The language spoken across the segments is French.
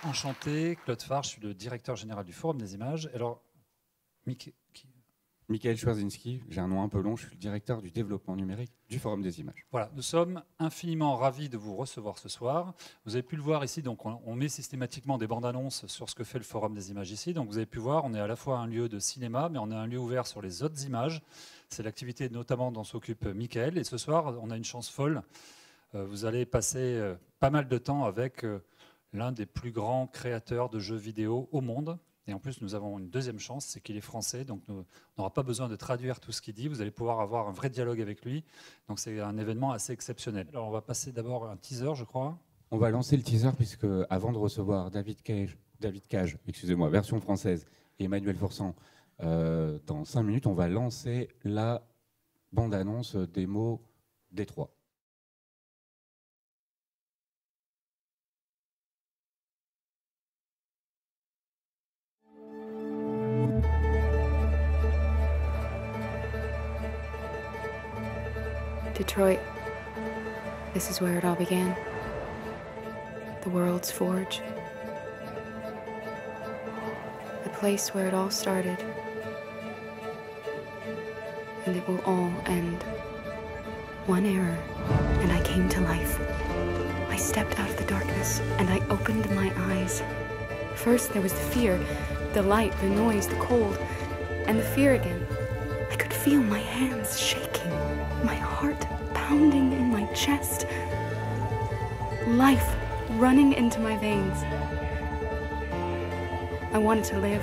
Enchanté, Claude Farge, je suis le directeur général du Forum des images. Alors, Michael Schwarzinski, j'ai un nom un peu long, je suis le directeur du développement numérique du Forum des images. Voilà, nous sommes infiniment ravis de vous recevoir ce soir. Vous avez pu le voir ici, donc on met systématiquement des bandes annonces sur ce que fait le Forum des images ici. Donc vous avez pu voir, on est à la fois un lieu de cinéma, mais on est un lieu ouvert sur les autres images. C'est l'activité notamment dont s'occupe Michael. Et ce soir, on a une chance folle. Vous allez passer pas mal de temps avec l'un des plus grands créateurs de jeux vidéo au monde. Et en plus, nous avons une deuxième chance, c'est qu'il est français, donc on n'aura pas besoin de traduire tout ce qu'il dit. Vous allez pouvoir avoir un vrai dialogue avec lui. Donc c'est un événement assez exceptionnel. Alors on va passer d'abord un teaser, je crois. On va lancer le teaser puisque avant de recevoir David Cage, excusez-moi, version française, et Emmanuel Forsan, dans 5 minutes, on va lancer la bande-annonce démo D3. Detroit. This is where it all began. The world's forge. The place where it all started. And it will all end. One error, and I came to life. I stepped out of the darkness, and I opened my eyes. First there was the fear, the light, the noise, the cold, and the fear again. I could feel my hands shaking, my heart pounding in my chest, life running into my veins. I wanted to live.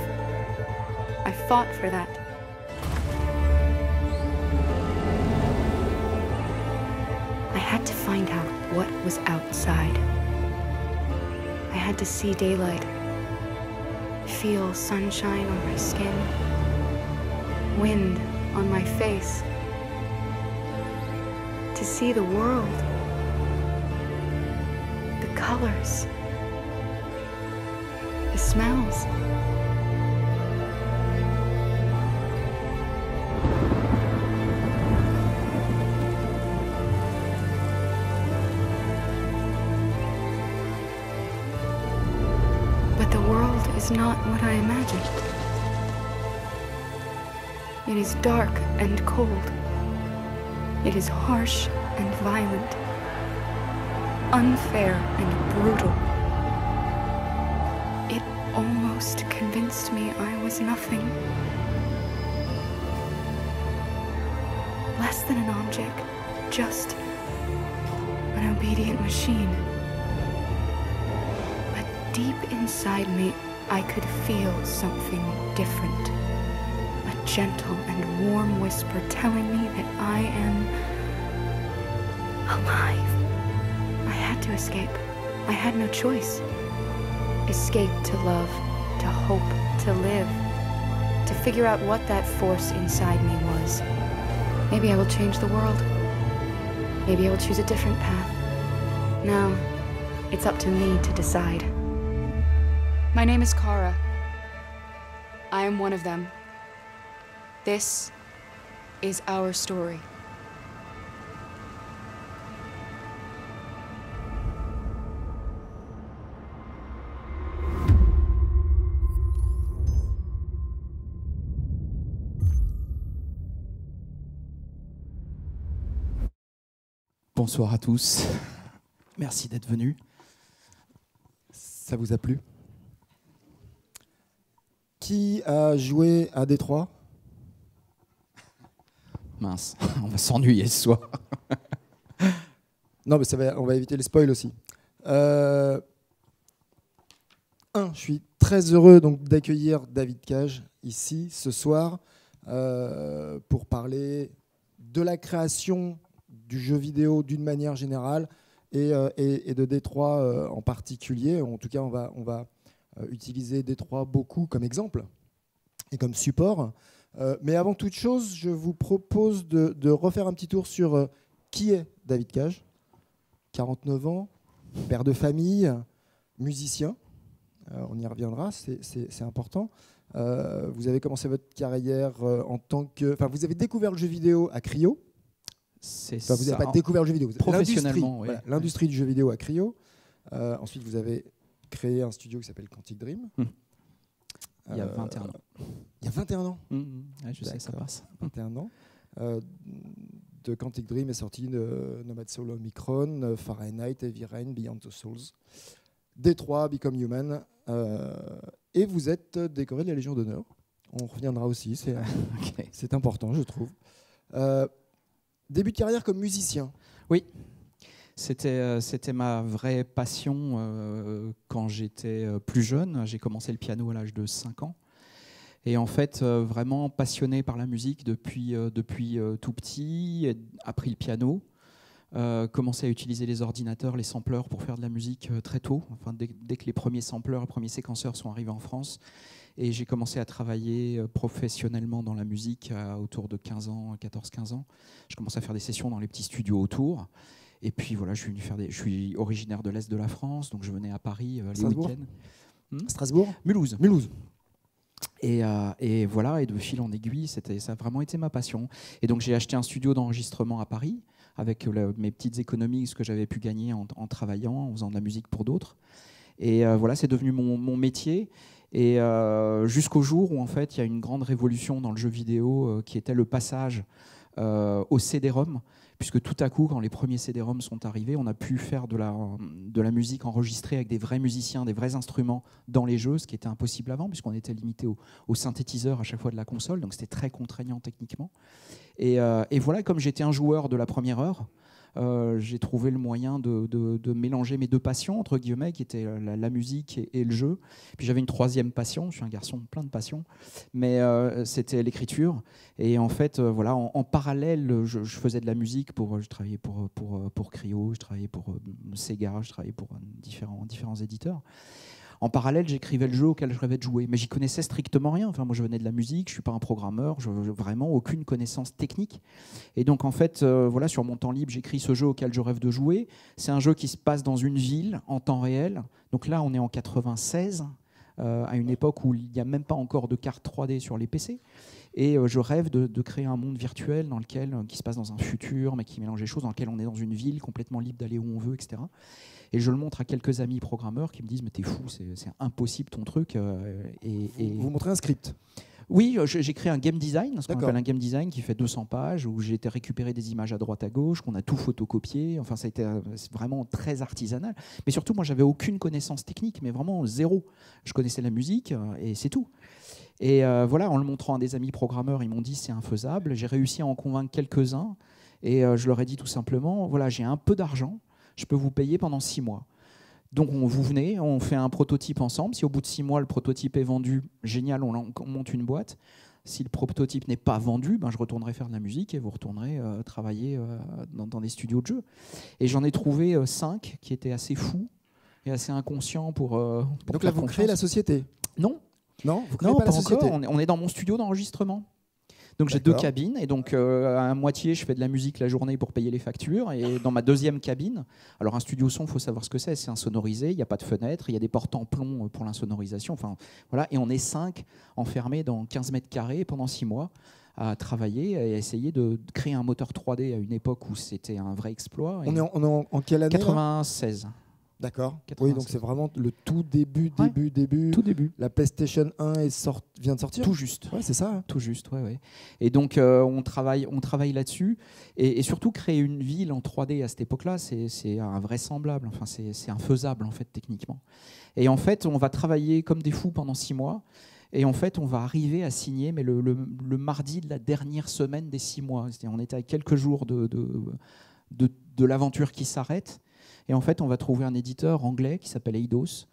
I fought for that. I had to find out what was outside. I had to see daylight, feel sunshine on my skin, wind on my face, to see the world, the colors, the smells. But the world is not what I imagined. It is dark and cold. It is harsh and violent, unfair and brutal. It almost convinced me I was nothing. Less than an object, just an obedient machine. But deep inside me, I could feel something different. A gentle and warm whisper telling me that I am alive. I had to escape. I had no choice. Escape to love, to hope, to live, to figure out what that force inside me was. Maybe I will change the world. Maybe I will choose a different path. Now, it's up to me to decide. My name is Kara. I am one of them. This is our story. Bonsoir à tous. Merci d'être venus. Ça vous a plu? Qui a joué à Détroit? Mince, on va s'ennuyer ce soir. Non, mais on va éviter les spoils aussi. Je suis très heureux donc d'accueillir David Cage ici ce soir pour parler de la création du jeu vidéo d'une manière générale et de Détroit en particulier. En tout cas, on va utiliser Détroit beaucoup comme exemple et comme support. Mais avant toute chose, je vous propose de refaire un petit tour sur qui est David Cage. 49 ans, père de famille, musicien. On y reviendra, c'est important. Vous avez commencé votre carrière en tant que... Enfin, vous avez découvert le jeu vidéo à Cryo. Enfin, vous n'avez pas découvert le jeu vidéo. Professionnellement, oui. Voilà, l'industrie du jeu vidéo à Cryo. Ensuite, vous avez créé un studio qui s'appelle Quantic Dream. Il y a 21 ans. Il y a 21 ans. Ouais, je sais, ça D'accord. passe. 21 ans. De Quantic Dream est sorti Nomad Soul Omicron, Fahrenheit, Heavy Rain, Beyond the Souls. Détroit, Become Human. Et vous êtes décoré de la Légion d'honneur. On reviendra aussi, c'est important, je trouve. Début de carrière comme musicien. Oui, c'était ma vraie passion quand j'étais plus jeune. J'ai commencé le piano à l'âge de 5 ans. Et en fait, vraiment passionné par la musique depuis tout petit, appris le piano, commencé à utiliser les ordinateurs, les sampleurs pour faire de la musique très tôt, enfin, dès que les premiers sampleurs, les premiers séquenceurs sont arrivés en France. Et j'ai commencé à travailler professionnellement dans la musique autour de 14-15 ans. Je commençais à faire des sessions dans les petits studios autour. Et puis voilà, je suis originaire de l'Est de la France, donc je venais à Paris les week-ends. Strasbourg. Mulhouse. Et voilà, et de fil en aiguille, ça a vraiment été ma passion. Et donc j'ai acheté un studio d'enregistrement à Paris avec mes petites économies, ce que j'avais pu gagner en travaillant, en faisant de la musique pour d'autres. Et voilà, c'est devenu mon métier. Et jusqu'au jour où en fait il y a une grande révolution dans le jeu vidéo qui était le passage au CD-ROM, puisque tout à coup, quand les premiers CD-ROM sont arrivés, on a pu faire de la musique enregistrée avec des vrais musiciens, des vrais instruments dans les jeux, ce qui était impossible avant, puisqu'on était limité au synthétiseur à chaque fois de la console, donc c'était très contraignant techniquement. Et voilà, comme j'étais un joueur de la première heure, j'ai trouvé le moyen de mélanger mes deux passions, entre guillemets, qui étaient la musique et le jeu. Puis j'avais une troisième passion, je suis un garçon plein de passions, mais c'était l'écriture. Et en fait, voilà, en parallèle, je faisais de la musique, je travaillais pour Cryo, je travaillais pour Sega, je travaillais pour différents éditeurs. En parallèle, j'écrivais le jeu auquel je rêvais de jouer, mais j'y connaissais strictement rien. Enfin, moi, je venais de la musique, je suis pas un programmeur, je vraiment aucune connaissance technique. Et donc, en fait, voilà, sur mon temps libre, j'écris ce jeu auquel je rêve de jouer. C'est un jeu qui se passe dans une ville en temps réel. Donc là, on est en 96, à une époque où il n'y a même pas encore de carte 3D sur les PC. Et je rêve de créer un monde virtuel qui se passe dans un futur, mais qui mélange les choses, dans lequel on est dans une ville complètement libre d'aller où on veut, etc. Et je le montre à quelques amis programmeurs qui me disent « mais t'es fou, c'est impossible ton truc ». Vous montrez un script? Oui, j'ai créé un game design, ce qu'on appelle un game design qui fait 200 pages, où j'ai été récupérer des images à droite à gauche, qu'on a tout photocopié. Enfin, ça a été vraiment très artisanal. Mais surtout, moi, j'avais aucune connaissance technique, mais vraiment zéro. Je connaissais la musique et c'est tout. Et voilà, en le montrant à des amis programmeurs, ils m'ont dit c'est infaisable. J'ai réussi à en convaincre quelques-uns et je leur ai dit tout simplement voilà, j'ai un peu d'argent, je peux vous payer pendant 6 mois. Donc vous venez, on fait un prototype ensemble. Si au bout de 6 mois le prototype est vendu, génial, on monte une boîte. Si le prototype n'est pas vendu, ben je retournerai faire de la musique et vous retournerez travailler dans des studios de jeux. Et j'en ai trouvé 5 qui étaient assez fous et assez inconscients pour donc là, vous créez la société? Non. Non, vous créez pas la société. Encore, on est dans mon studio d'enregistrement. Donc j'ai 2 cabines et donc à moitié je fais de la musique la journée pour payer les factures et dans ma deuxième cabine, alors un studio son, il faut savoir ce que c'est insonorisé, il n'y a pas de fenêtre, il y a des portes en plomb pour l'insonorisation, enfin voilà, et on est 5 enfermés dans 15 mètres carrés pendant 6 mois à travailler et à essayer de créer un moteur 3D à une époque où c'était un vrai exploit. On est en quelle année? 96. D'accord. 96. Oui, donc c'est vraiment le tout début. Tout début. La PlayStation 1 vient de sortir. Tout juste. Ouais, c'est ça. Hein. Tout juste, ouais. Et donc on travaille là-dessus et surtout créer une ville en 3D à cette époque-là, c'est invraisemblable. Enfin, c'est infaisable en fait techniquement. Et en fait, on va travailler comme des fous pendant 6 mois. Et en fait, on va arriver à signer, mais le mardi de la dernière semaine des 6 mois. C'est-à-dire, on était à quelques jours de l'aventure qui s'arrête. Et en fait, on va trouver un éditeur anglais qui s'appelle Eidos,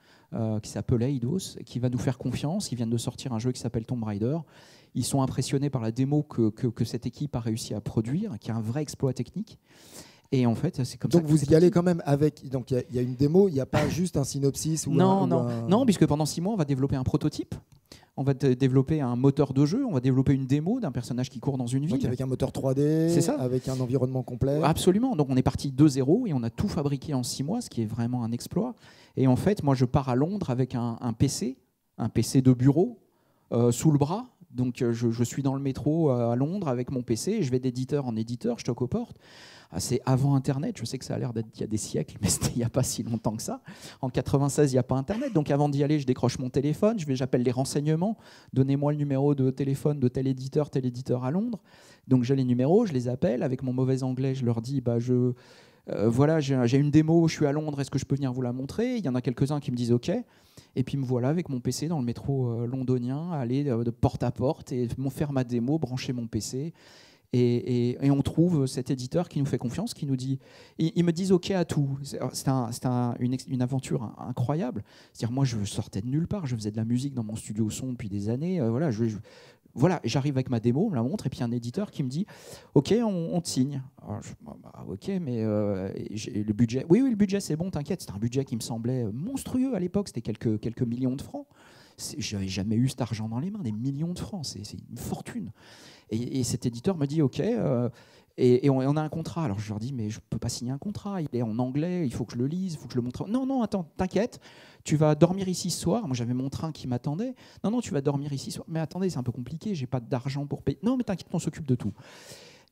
qui va nous faire confiance. Ils viennent de sortir un jeu qui s'appelle Tomb Raider. Ils sont impressionnés par la démo que cette équipe a réussi à produire, qui est un vrai exploit technique. Et en fait, c'est comme ça. Donc vous y allez quand même avec. Donc il y a une démo, il n'y a pas juste un synopsis ou non, puisque pendant 6 mois, on va développer un prototype. On va développer un moteur de jeu, on va développer une démo d'un personnage qui court dans une ville. Donc avec un moteur 3D, c'est ça, avec un environnement complet. Absolument, donc on est parti de 0 et on a tout fabriqué en 6 mois, ce qui est vraiment un exploit. Et en fait, moi je pars à Londres avec un PC de bureau sous le bras, Donc je suis dans le métro à Londres avec mon PC, je vais d'éditeur en éditeur, je toque aux portes. C'est avant Internet, je sais que ça a l'air d'être il y a des siècles, mais c'était il n'y a pas si longtemps que ça. En 96, il n'y a pas Internet, donc avant d'y aller, je décroche mon téléphone, j'appelle les renseignements, donnez-moi le numéro de téléphone de tel éditeur à Londres. Donc j'ai les numéros, je les appelle, avec mon mauvais anglais, je leur dis, voilà, j'ai une démo, je suis à Londres, est-ce que je peux venir vous la montrer? Il y en a quelques-uns qui me disent OK. Et puis me voilà avec mon PC dans le métro londonien, aller de porte à porte et faire ma démo, brancher mon PC. Et on trouve cet éditeur qui nous fait confiance, qui nous dit, ils me disent OK à tout. C'est une aventure incroyable. C'est-à-dire moi je sortais de nulle part, je faisais de la musique dans mon studio son depuis des années. Voilà, j'arrive avec ma démo, on me la montre, et puis un éditeur qui me dit OK, on te signe. Alors, OK, mais le budget. Oui, le budget c'est bon, t'inquiète. C'était un budget qui me semblait monstrueux à l'époque, c'était quelques millions de francs. J'avais jamais eu cet argent dans les mains, des millions de francs, c'est une fortune. Et cet éditeur me dit OK, et on a un contrat. Alors je leur dis mais je peux pas signer un contrat, il est en anglais, il faut que je le lise, il faut que je le montre. Non, attends, t'inquiète, tu vas dormir ici ce soir. Moi j'avais mon train qui m'attendait. Non, tu vas dormir ici ce soir. Mais attendez, c'est un peu compliqué, j'ai pas d'argent pour payer. Non, mais t'inquiète, on s'occupe de tout.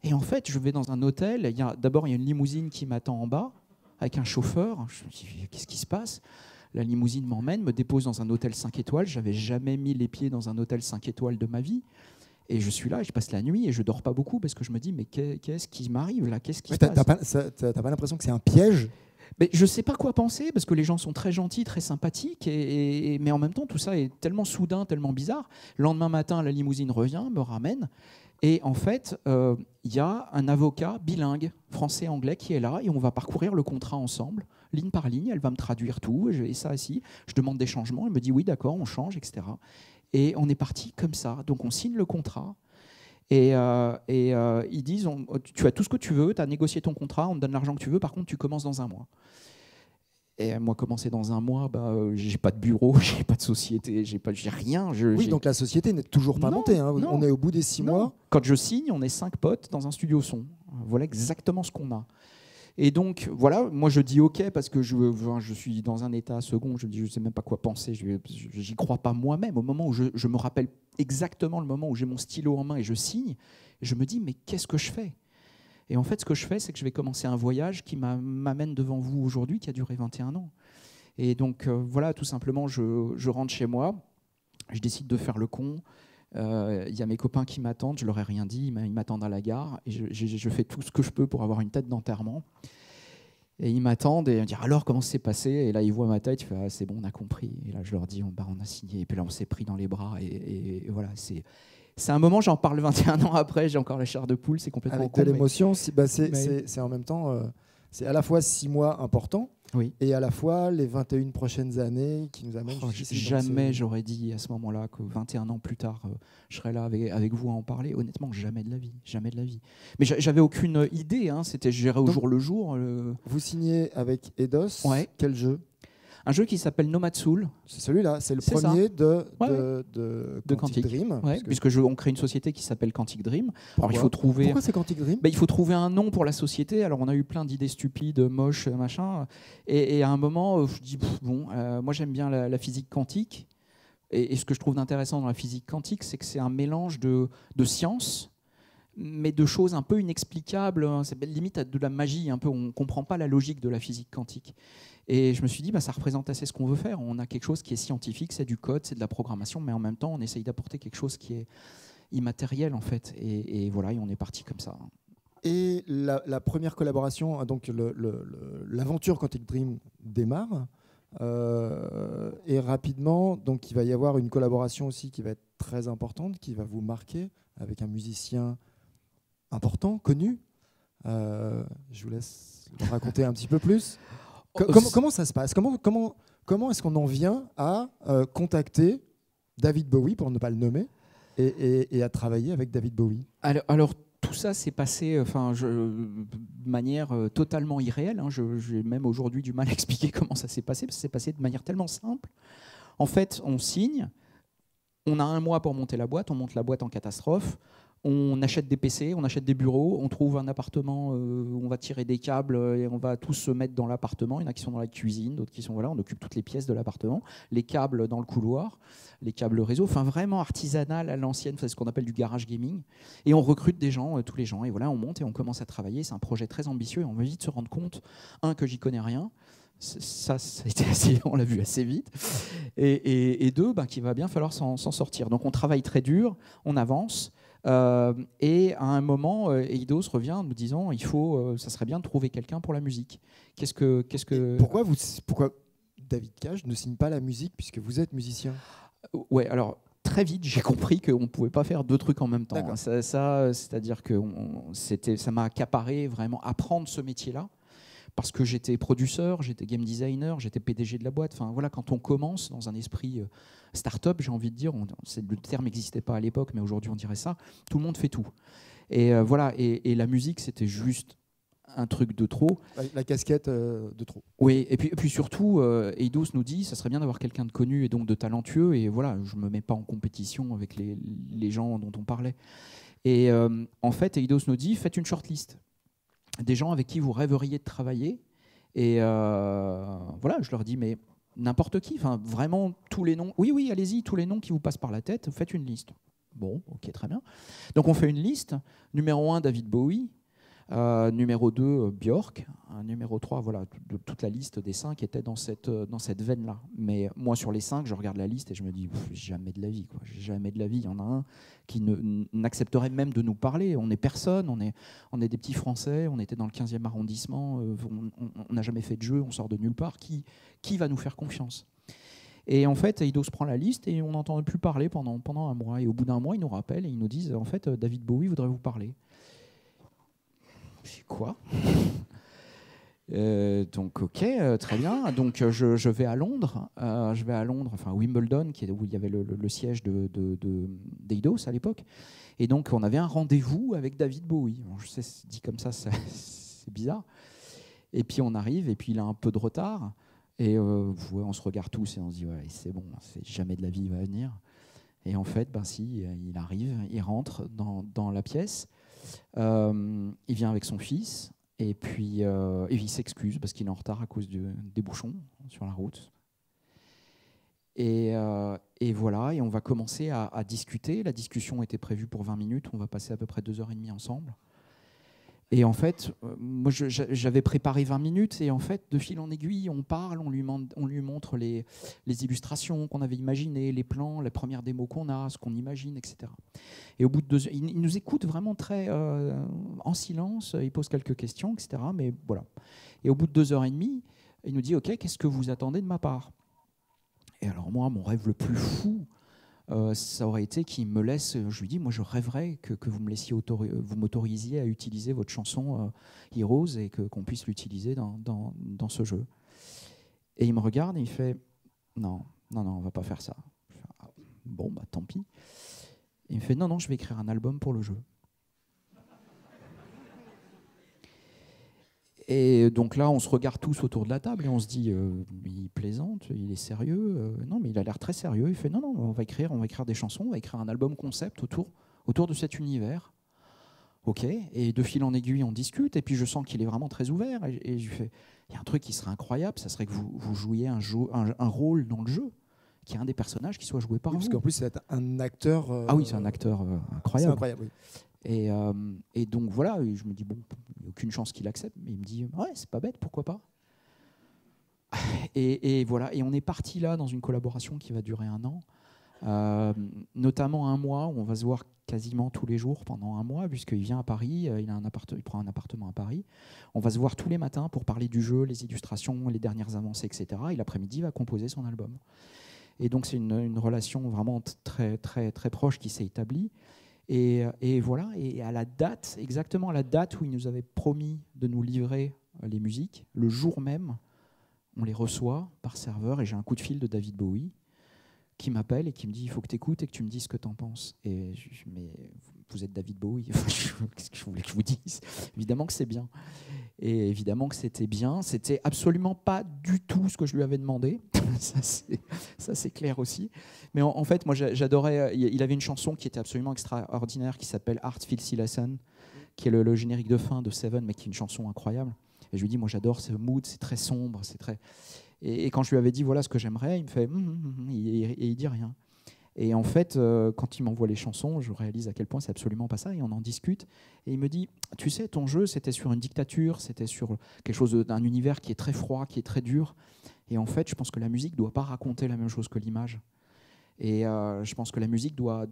Et en fait, je vais dans un hôtel. D'abord, il y a une limousine qui m'attend en bas avec un chauffeur. Je me dis qu'est-ce qui se passe? La limousine m'emmène, me dépose dans un hôtel 5 étoiles. J'avais jamais mis les pieds dans un hôtel 5 étoiles de ma vie. Et je suis là, et je passe la nuit et je dors pas beaucoup parce que je me dis mais qu'est-ce qui m'arrive là? Qu'est-ce qui se passe? T'as pas l'impression que c'est un piège? Mais je sais pas quoi penser parce que les gens sont très gentils, très sympathiques, mais en même temps tout ça est tellement soudain, tellement bizarre. Le lendemain matin, la limousine revient, me ramène, et en fait il y a un avocat bilingue français-anglais qui est là et on va parcourir le contrat ensemble, ligne par ligne. Elle va me traduire tout et ça ici. Je demande des changements, elle me dit oui d'accord, on change, etc. Et on est parti comme ça. Donc on signe le contrat et ils disent tu as tout ce que tu veux, tu as négocié ton contrat, on te donne l'argent que tu veux, par contre tu commences dans un mois. Et moi, commencer dans un mois, j'ai pas de bureau, j'ai pas de société, j'ai rien. Donc la société n'est toujours pas montée. Hein. On est au bout des 6 mois. Quand je signe, on est 5 potes dans un studio son. Voilà exactement ce qu'on a. Et donc, voilà, moi je dis OK parce que je suis dans un état second, je ne sais même pas quoi penser, j'y crois pas moi-même. Au moment où je me rappelle exactement le moment où j'ai mon stylo en main et je signe, je me dis mais qu'est-ce que je fais? Et en fait, ce que je fais, c'est que je vais commencer un voyage qui m'amène devant vous aujourd'hui, qui a duré 21 ans. Et donc, voilà, tout simplement, je rentre chez moi, je décide de faire le con. Il y a mes copains qui m'attendent, je leur ai rien dit, ils m'attendent à la gare et je fais tout ce que je peux pour avoir une tête d'enterrement. Et ils m'attendent et ils me disent alors comment ça s'est passé? Et là ils voient ma tête, ils font c'est bon, on a compris. Et là je leur dis on a signé. Et puis là on s'est pris dans les bras et voilà, c'est un moment, j'en parle 21 ans après, j'ai encore la chair de poule, c'est complètement avec de l'émotion. C'est en même temps c'est à la fois 6 mois importants. Oui. Et à la fois les 21 prochaines années qui nous amènent jusqu'ici. Jamais j'aurais dit à ce moment-là que 21 ans plus tard, je serais là avec vous à en parler. Honnêtement, jamais de la vie. Mais j'avais aucune idée, hein. C'était gérer au jour le jour. Vous signez avec Eidos. Ouais. Quel jeu? Un jeu qui s'appelle Nomad Soul. C'est celui-là, c'est le premier de Quantic Dream. Ouais, puisque on crée une société qui s'appelle Quantic Dream. Pourquoi? Alors, il faut trouver... Pourquoi c'est Quantic Dream? Il faut trouver un nom pour la société. Alors on a eu plein d'idées stupides, moches, machin. Et à un moment, je dis, moi j'aime bien la physique quantique. Et ce que je trouve intéressant dans la physique quantique, c'est que c'est un mélange de science, mais de choses un peu inexplicables. C'est limite de la magie, un peu. On ne comprend pas la logique de la physique quantique. Et je me suis dit, ça représente assez ce qu'on veut faire. On a quelque chose qui est scientifique, c'est du code, c'est de la programmation, mais en même temps, on essaye d'apporter quelque chose qui est immatériel, en fait. Et voilà, et on est parti comme ça. Et la première collaboration, donc l'aventure Quantic Dream démarre. Et rapidement, donc, il va y avoir une collaboration aussi qui va être très importante, qui va vous marquer avec un musicien important, connu. Je vous laisse le raconter un petit peu plus. Comment ça se passe? Comment est-ce qu'on en vient à contacter David Bowie, pour ne pas le nommer, et à travailler avec David Bowie? Alors tout ça s'est passé de manière totalement irréelle. Hein. J'ai même aujourd'hui du mal à expliquer comment ça s'est passé, parce que c'est passé de manière tellement simple. En fait, on signe, on a un mois pour monter la boîte, on monte la boîte en catastrophe, On achète des PC, on achète des bureaux, on trouve un appartement où on va tirer des câbles et on va tous se mettre dans l'appartement. Il y en a qui sont dans la cuisine, d'autres qui sont voilà, on occupe toutes les pièces de l'appartement, les câbles dans le couloir, les câbles réseau, enfin vraiment artisanal à l'ancienne, c'est ce qu'on appelle du garage gaming. Et on recrute des gens, tous les gens, et voilà, on monte et on commence à travailler. C'est un projet très ambitieux et on va vite se rendre compte, que j'y connais rien. Ça a été assez, on l'a vu assez vite. Et deux, qu'il va bien falloir s'en sortir. Donc on travaille très dur, on avance. Et à un moment, Eidos revient en nous disant ça serait bien de trouver quelqu'un pour la musique. Pourquoi David Cage ne signe pas la musique puisque vous êtes musicien? Ouais, alors très vite, j'ai compris qu'on ne pouvait pas faire deux trucs en même temps. C'est-à-dire que ça m'a accaparé vraiment apprendre ce métier-là. Parce que j'étais producteur, j'étais game designer, j'étais PDG de la boîte. Enfin, voilà, quand on commence dans un esprit start-up, j'ai envie de dire, le terme n'existait pas à l'époque, mais aujourd'hui on dirait ça, tout le monde fait tout. Et voilà, et la musique, c'était juste un truc de trop. La casquette de trop. Oui, et puis surtout, Eidos nous dit, ça serait bien d'avoir quelqu'un de connu et donc de talentueux. Et voilà, je ne me mets pas en compétition avec les gens dont on parlait. Et en fait, Eidos nous dit, faites une shortlist. Des gens avec qui vous rêveriez de travailler. Et voilà, je leur dis, mais n'importe qui, enfin vraiment tous les noms. Oui, allez-y, tous les noms qui vous passent par la tête, vous faites une liste. Bon, ok, très bien. Donc on fait une liste. Numéro 1, David Bowie. Numéro 2, Björk. Numéro 3, voilà, toute la liste des 5 était dans cette veine-là. Mais moi, sur les 5, je regarde la liste et je me dis, jamais de la vie, quoi. Jamais de la vie. Il y en a un qui n'accepterait même de nous parler. On n'est personne, on est des petits Français, on était dans le 15e arrondissement, on n'a jamais fait de jeu, on sort de nulle part. Qui va nous faire confiance? Et en fait, Eidos prend la liste et on n'entend plus parler pendant un mois. Et au bout d'un mois, ils nous rappellent et ils nous disent, en fait, David Bowie voudrait vous parler. Quoi? Donc ok, très bien. Donc je vais à Londres. Enfin Wimbledon, où il y avait le siège d'Eidos à l'époque. Et donc on avait un rendez-vous avec David Bowie. Bon, je sais, dit comme ça, c'est bizarre. Et puis on arrive, et puis il a un peu de retard. Et on se regarde tous et on se dit ouais, c'est bon, c'est jamais de la vie il va venir. Et en fait, si, il arrive, il rentre dans la pièce. Il vient avec son fils et puis il s'excuse parce qu'il est en retard à cause des bouchons sur la route. Et voilà, et on va commencer à discuter. La discussion était prévue pour 20 minutes, on va passer à peu près 2h30 ensemble. Et en fait, moi j'avais préparé 20 minutes et en fait, de fil en aiguille, on parle, on lui montre les illustrations qu'on avait imaginées, les plans, les premières démos qu'on a, ce qu'on imagine, etc. Et au bout de 2 heures, il nous écoute vraiment très en silence, il pose quelques questions, etc. Mais voilà. Et au bout de 2h30, il nous dit « Ok, qu'est-ce que vous attendez de ma part ?» Et alors moi, mon rêve le plus fou, ça aurait été qu'il me laisse. Je lui dis, moi, je rêverais que vous me laissiez vous m'autorisiez à utiliser votre chanson Heroes et qu'on puisse l'utiliser dans ce jeu. Et il me regarde et il fait, non, on va pas faire ça. Je fais, ah, bon, tant pis. Et il me fait, non, je vais écrire un album pour le jeu. Et donc là, on se regarde tous autour de la table et on se dit, il plaisante, il est sérieux. Non, mais il a l'air très sérieux. Il fait, non, on va écrire des chansons, on va écrire un album concept autour de cet univers. Ok. Et de fil en aiguille, on discute. Et puis je sens qu'il est vraiment très ouvert. Et je lui fais, il y a un truc qui serait incroyable, ça serait que vous jouiez un rôle dans le jeu, qu'il y ait un des personnages qui soit joué par vous. Parce qu'en plus, c'est un acteur. Ah oui, c'est un acteur incroyable. C'est incroyable, oui. Et donc voilà, je me dis, bon, il n'y a aucune chance qu'il accepte, mais il me dit, ouais, c'est pas bête, pourquoi pas. Et voilà, et on est parti là dans une collaboration qui va durer 1 an, notamment 1 mois où on va se voir quasiment tous les jours pendant 1 mois, puisqu'il vient à Paris, il prend un appartement à Paris. On va se voir tous les matins pour parler du jeu, les illustrations, les dernières avancées, etc. Et l'après-midi, il va composer son album. Et donc c'est une relation vraiment très, très, très proche qui s'est établie. Et voilà, et à la date, exactement à la date où il nous avait promis de nous livrer les musiques, le jour même, on les reçoit par serveur et j'ai un coup de fil de David Bowie qui m'appelle et qui me dit, il faut que tu écoutes et que tu me dises ce que tu en penses. Et mais vous êtes David Bowie, qu'est-ce que je voulais que je vous dise? Évidemment que c'est bien. Et évidemment que c'était bien. C'était absolument pas du tout ce que je lui avais demandé. Ça, c'est clair aussi. Mais en fait, moi, j'adorais. Il avait une chanson qui était absolument extraordinaire qui s'appelle Art Filthy Lesson, qui est le générique de fin de Seven, mais qui est une chanson incroyable. Et je lui dis, moi, j'adore ce mood, c'est très sombre, c'est très. Et quand je lui avais dit, voilà ce que j'aimerais, il me fait, et il dit rien. Et en fait, quand il m'envoie les chansons, je réalise à quel point c'est absolument pas ça, et on en discute. Et il me dit, tu sais, ton jeu, c'était sur une dictature, c'était sur quelque chose d'un univers qui est très froid, qui est très dur. Et en fait, je pense que la musique doit pas raconter la même chose que l'image. Et je pense que la musique doit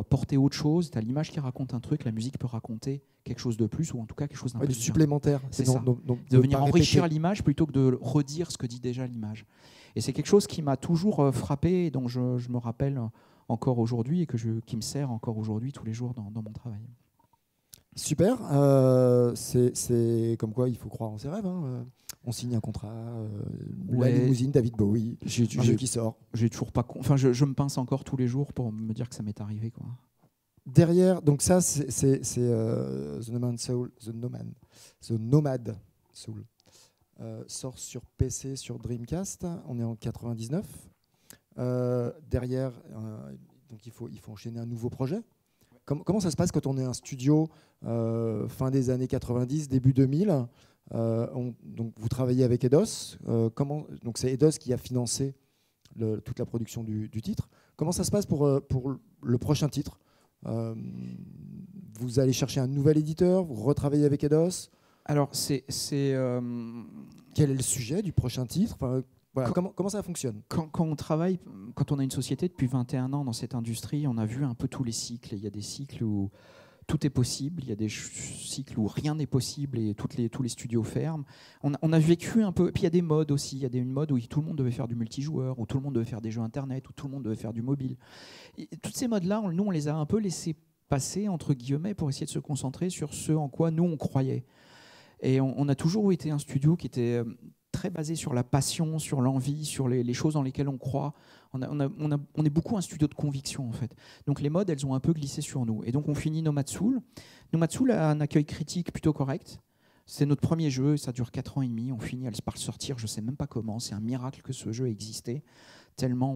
porter autre chose. Tu as l'image qui raconte un truc, la musique peut raconter quelque chose de plus, ou en tout cas quelque chose d'un peu supplémentaire. C'est ça. De venir enrichir l'image plutôt que de redire ce que dit déjà l'image. Et c'est quelque chose qui m'a toujours frappé, et dont je me rappelle encore aujourd'hui, et qui me sert encore aujourd'hui tous les jours dans mon travail. Super. C'est comme quoi il faut croire en ses rêves. Hein. On signe un contrat, la limousine, David Bowie, un jeu qui sort. J'ai toujours pas. Enfin, je me pince encore tous les jours pour me dire que ça m'est arrivé, quoi. Derrière, donc ça, c'est The Nomad Soul. Sort sur PC, sur Dreamcast. On est en 99. Derrière, donc il faut enchaîner un nouveau projet. Comment ça se passe quand on est un studio fin des années 90, début 2000 donc vous travaillez avec Eidos. Donc c'est Eidos qui a financé toute la production du titre. Comment ça se passe pour le prochain titre? Vous allez chercher un nouvel éditeur, vous retravaillez avec Eidos? Alors, quel est le sujet du prochain titre? Voilà, comment ça fonctionne? Quand on travaille, quand on a une société depuis 21 ans dans cette industrie, on a vu un peu tous les cycles. Il y a des cycles où tout est possible, il y a des cycles où rien n'est possible et tous les studios ferment. On a vécu un peu, puis il y a des modes aussi. Il y a une mode où tout le monde devait faire du multijoueur, où tout le monde devait faire des jeux internet, où tout le monde devait faire du mobile. Et toutes ces modes-là, nous, on les a un peu laissés passer, entre guillemets, pour essayer de se concentrer sur ce en quoi nous, on croyait. Et on a toujours été un studio qui était très basé sur la passion, sur l'envie, sur les choses dans lesquelles on croit. On est beaucoup un studio de conviction, en fait. Donc les modes, elles ont un peu glissé sur nous. Et donc on finit Nomad Soul. Nomad Soul a un accueil critique plutôt correct. C'est notre premier jeu, ça dure 4 ans et demi. On finit par le sortir, je ne sais même pas comment. C'est un miracle que ce jeu existait, tellement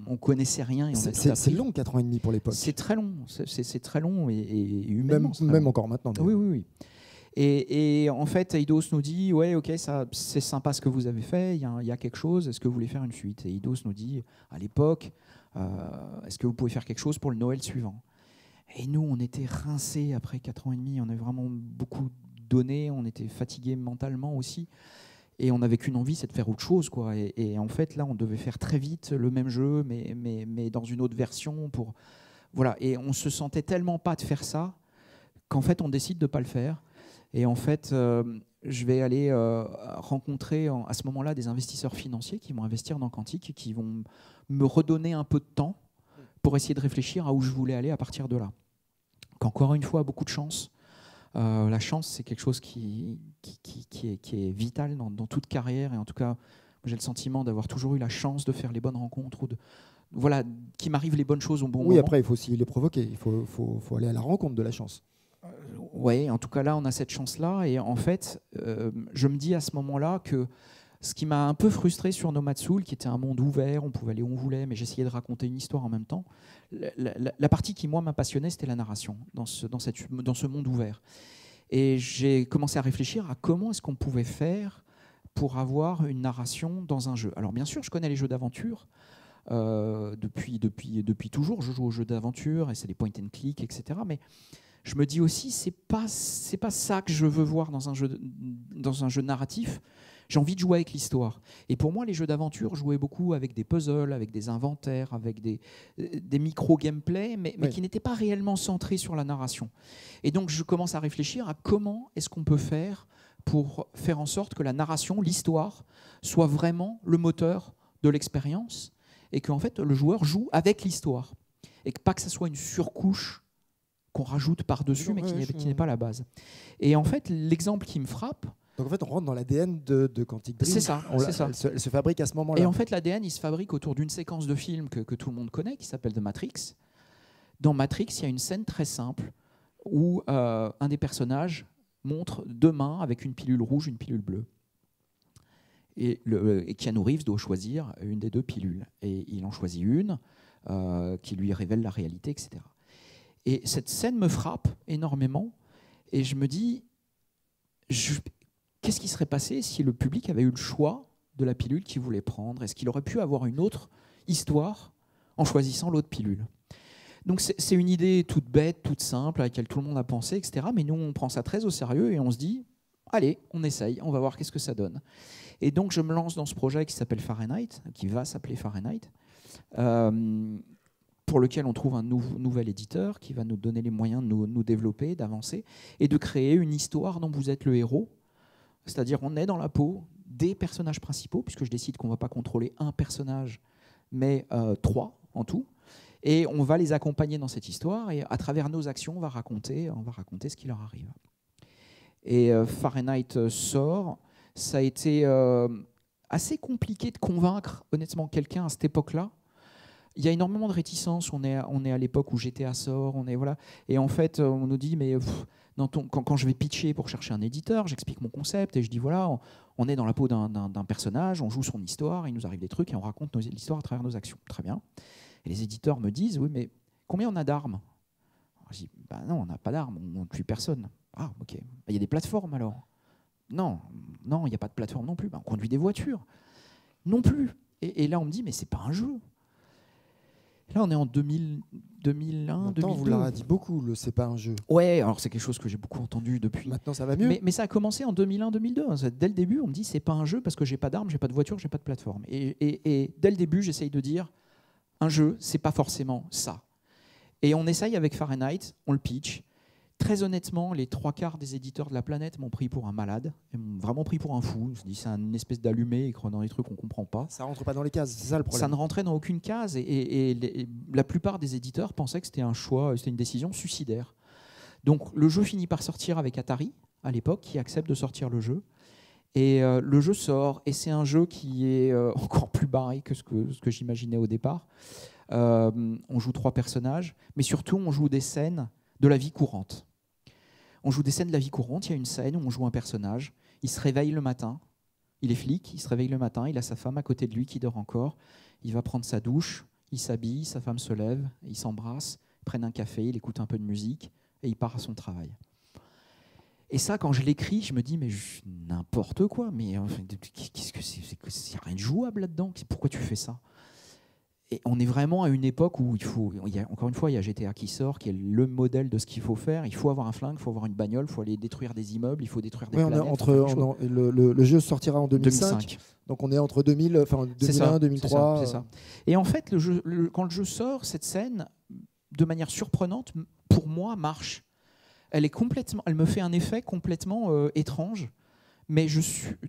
on connaissait rien. C'est long, 4 ans et demi pour l'époque. C'est très long, c'est très long et humainement. Même encore maintenant. Oui. Et en fait, Eidos nous dit, ouais, ok, c'est sympa ce que vous avez fait, il y a quelque chose, est-ce que vous voulez faire une suite? Et Eidos nous dit, à l'époque, est-ce que vous pouvez faire quelque chose pour le Noël suivant? Et nous, on était rincés après 4 ans et demi, on avait vraiment beaucoup donné, on était fatigués mentalement aussi, et on n'avait qu'une envie, c'est de faire autre chose, quoi. Et en fait, là, on devait faire très vite le même jeu, mais dans une autre version. Voilà. Et on se sentait tellement pas de faire ça qu'en fait, on décide de ne pas le faire. Et en fait, je vais aller rencontrer à ce moment-là des investisseurs financiers qui vont investir dans Quantic et qui vont me redonner un peu de temps pour essayer de réfléchir à où je voulais aller à partir de là. Encore une fois, beaucoup de chance. La chance, c'est quelque chose qui est vital dans toute carrière. Et en tout cas, j'ai le sentiment d'avoir toujours eu la chance de faire les bonnes rencontres ou qu'il m'arrive les bonnes choses au bon moment. Oui, après, il faut aussi les provoquer. Il faut aller à la rencontre de la chance. Oui, en tout cas là, on a cette chance-là. Et en fait, je me dis à ce moment-là que ce qui m'a un peu frustré sur Nomad Soul, qui était un monde ouvert, on pouvait aller où on voulait, mais j'essayais de raconter une histoire en même temps. La partie qui, moi, m'a passionné, c'était la narration dans ce monde ouvert. Et j'ai commencé à réfléchir à comment est-ce qu'on pouvait faire pour avoir une narration dans un jeu. Alors bien sûr, je connais les jeux d'aventure. Depuis toujours, je joue aux jeux d'aventure et c'est des point and click, etc. Mais je me dis aussi, c'est pas ça que je veux voir dans un jeu narratif. J'ai envie de jouer avec l'histoire. Et pour moi, les jeux d'aventure jouaient beaucoup avec des puzzles, avec des inventaires, avec des micro-gameplay, mais qui n'étaient pas réellement centrés sur la narration. Et donc, je commence à réfléchir à comment est-ce qu'on peut faire pour faire en sorte que la narration, l'histoire, soit vraiment le moteur de l'expérience et qu'en fait, le joueur joue avec l'histoire. Et pas que ça soit une surcouche qu'on rajoute par-dessus, mais qui n'est pas la base. Et en fait, l'exemple qui me frappe... Donc en fait, on rentre dans l'ADN de Quantic Dream. C'est ça. Elle se fabrique à ce moment-là. Et en fait, l'ADN, il se fabrique autour d'une séquence de film que tout le monde connaît, qui s'appelle The Matrix. Dans Matrix, il y a une scène très simple où un des personnages montre 2 mains avec une pilule rouge, une pilule bleue. Et Keanu Reeves doit choisir une des 2 pilules. Et il en choisit une qui lui révèle la réalité, etc. Et cette scène me frappe énormément. Et je me dis, qu'est-ce qui serait passé si le public avait eu le choix de la pilule qu'il voulait prendre? Est-ce qu'il aurait pu avoir une autre histoire en choisissant l'autre pilule? Donc c'est une idée toute bête, toute simple, à laquelle tout le monde a pensé, etc. Mais nous, on prend ça très au sérieux et on se dit, allez, on essaye, on va voir qu'est-ce que ça donne. Et donc je me lance dans ce projet qui s'appelle Fahrenheit, qui va s'appeler Fahrenheit, pour lequel on trouve un nouvel éditeur qui va nous donner les moyens de nous développer, d'avancer et de créer une histoire dont vous êtes le héros. C'est-à-dire on est dans la peau des personnages principaux, puisque je décide qu'on ne va pas contrôler un personnage, mais 3 en tout. Et on va les accompagner dans cette histoire, et à travers nos actions, on va raconter ce qui leur arrive. Et Fahrenheit sort. Ça a été assez compliqué de convaincre, honnêtement, quelqu'un à cette époque-là. Il y a énormément de réticences. On est à l'époque où GTA sort. Voilà. Et en fait, on nous dit, mais quand je vais pitcher pour chercher un éditeur, j'explique mon concept et je dis, voilà, on est dans la peau d'un personnage, on joue son histoire, il nous arrive des trucs et on raconte l'histoire à travers nos actions. Très bien. Et les éditeurs me disent, oui, mais combien on a d'armes? Je dis, bah non, on n'a pas d'armes, on ne tue personne. Ah, ok. Il y a des plateformes alors? Non, il n'y a pas de plateforme non plus. On conduit des voitures non plus. Et là, on me dit, mais c'est pas un jeu. Là, on est en 2001, 2002. Vous l'avez dit beaucoup, c'est pas un jeu. Ouais, alors c'est quelque chose que j'ai beaucoup entendu depuis. Maintenant, ça va mieux. Mais ça a commencé en 2001-2002. Dès le début, on me dit, c'est pas un jeu parce que j'ai pas d'armes, j'ai pas de voiture, j'ai pas de plateforme. Et dès le début, j'essaye de dire, un jeu, c'est pas forcément ça. Et on essaye avec Fahrenheit, on le pitch. Très honnêtement, les 3/4 des éditeurs de la planète m'ont pris pour un malade, m'ont vraiment pris pour un fou. Je dis, c'est une espèce d'allumé, écrit dans des trucs qu'on ne comprend pas. Ça rentre pas dans les cases, c'est ça le problème. Ça ne rentrait dans aucune case, et la plupart des éditeurs pensaient que c'était un choix, c'était une décision suicidaire. Donc le jeu finit par sortir avec Atari, à l'époque, qui accepte de sortir le jeu. Et le jeu sort, et c'est un jeu qui est encore plus barré que ce que j'imaginais au départ. On joue 3 personnages, mais surtout on joue des scènes de la vie courante. On joue des scènes de la vie courante. Il y a une scène où on joue un personnage. Il se réveille le matin. Il est flic. Il se réveille le matin. Il a sa femme à côté de lui qui dort encore. Il va prendre sa douche. Il s'habille. Sa femme se lève. Ils s'embrassent. Ils prennent un café. Il écoute un peu de musique et il part à son travail. Et ça, quand je l'écris, je me dis mais n'importe quoi. Mais qu'est-ce que c'est? Il n'y a rien de jouable là-dedans. Pourquoi tu fais ça? Et on est vraiment à une époque où encore une fois, il y a GTA qui sort, qui est le modèle de ce qu'il faut faire. Il faut avoir un flingue, il faut avoir une bagnole, il faut aller détruire des immeubles, il faut détruire des planètes. Le jeu sortira en 2005. Donc on est entre 2001, 2003. C'est ça. Et en fait, quand le jeu sort, cette scène, de manière surprenante, pour moi, marche. Elle me fait un effet complètement étrange. Mais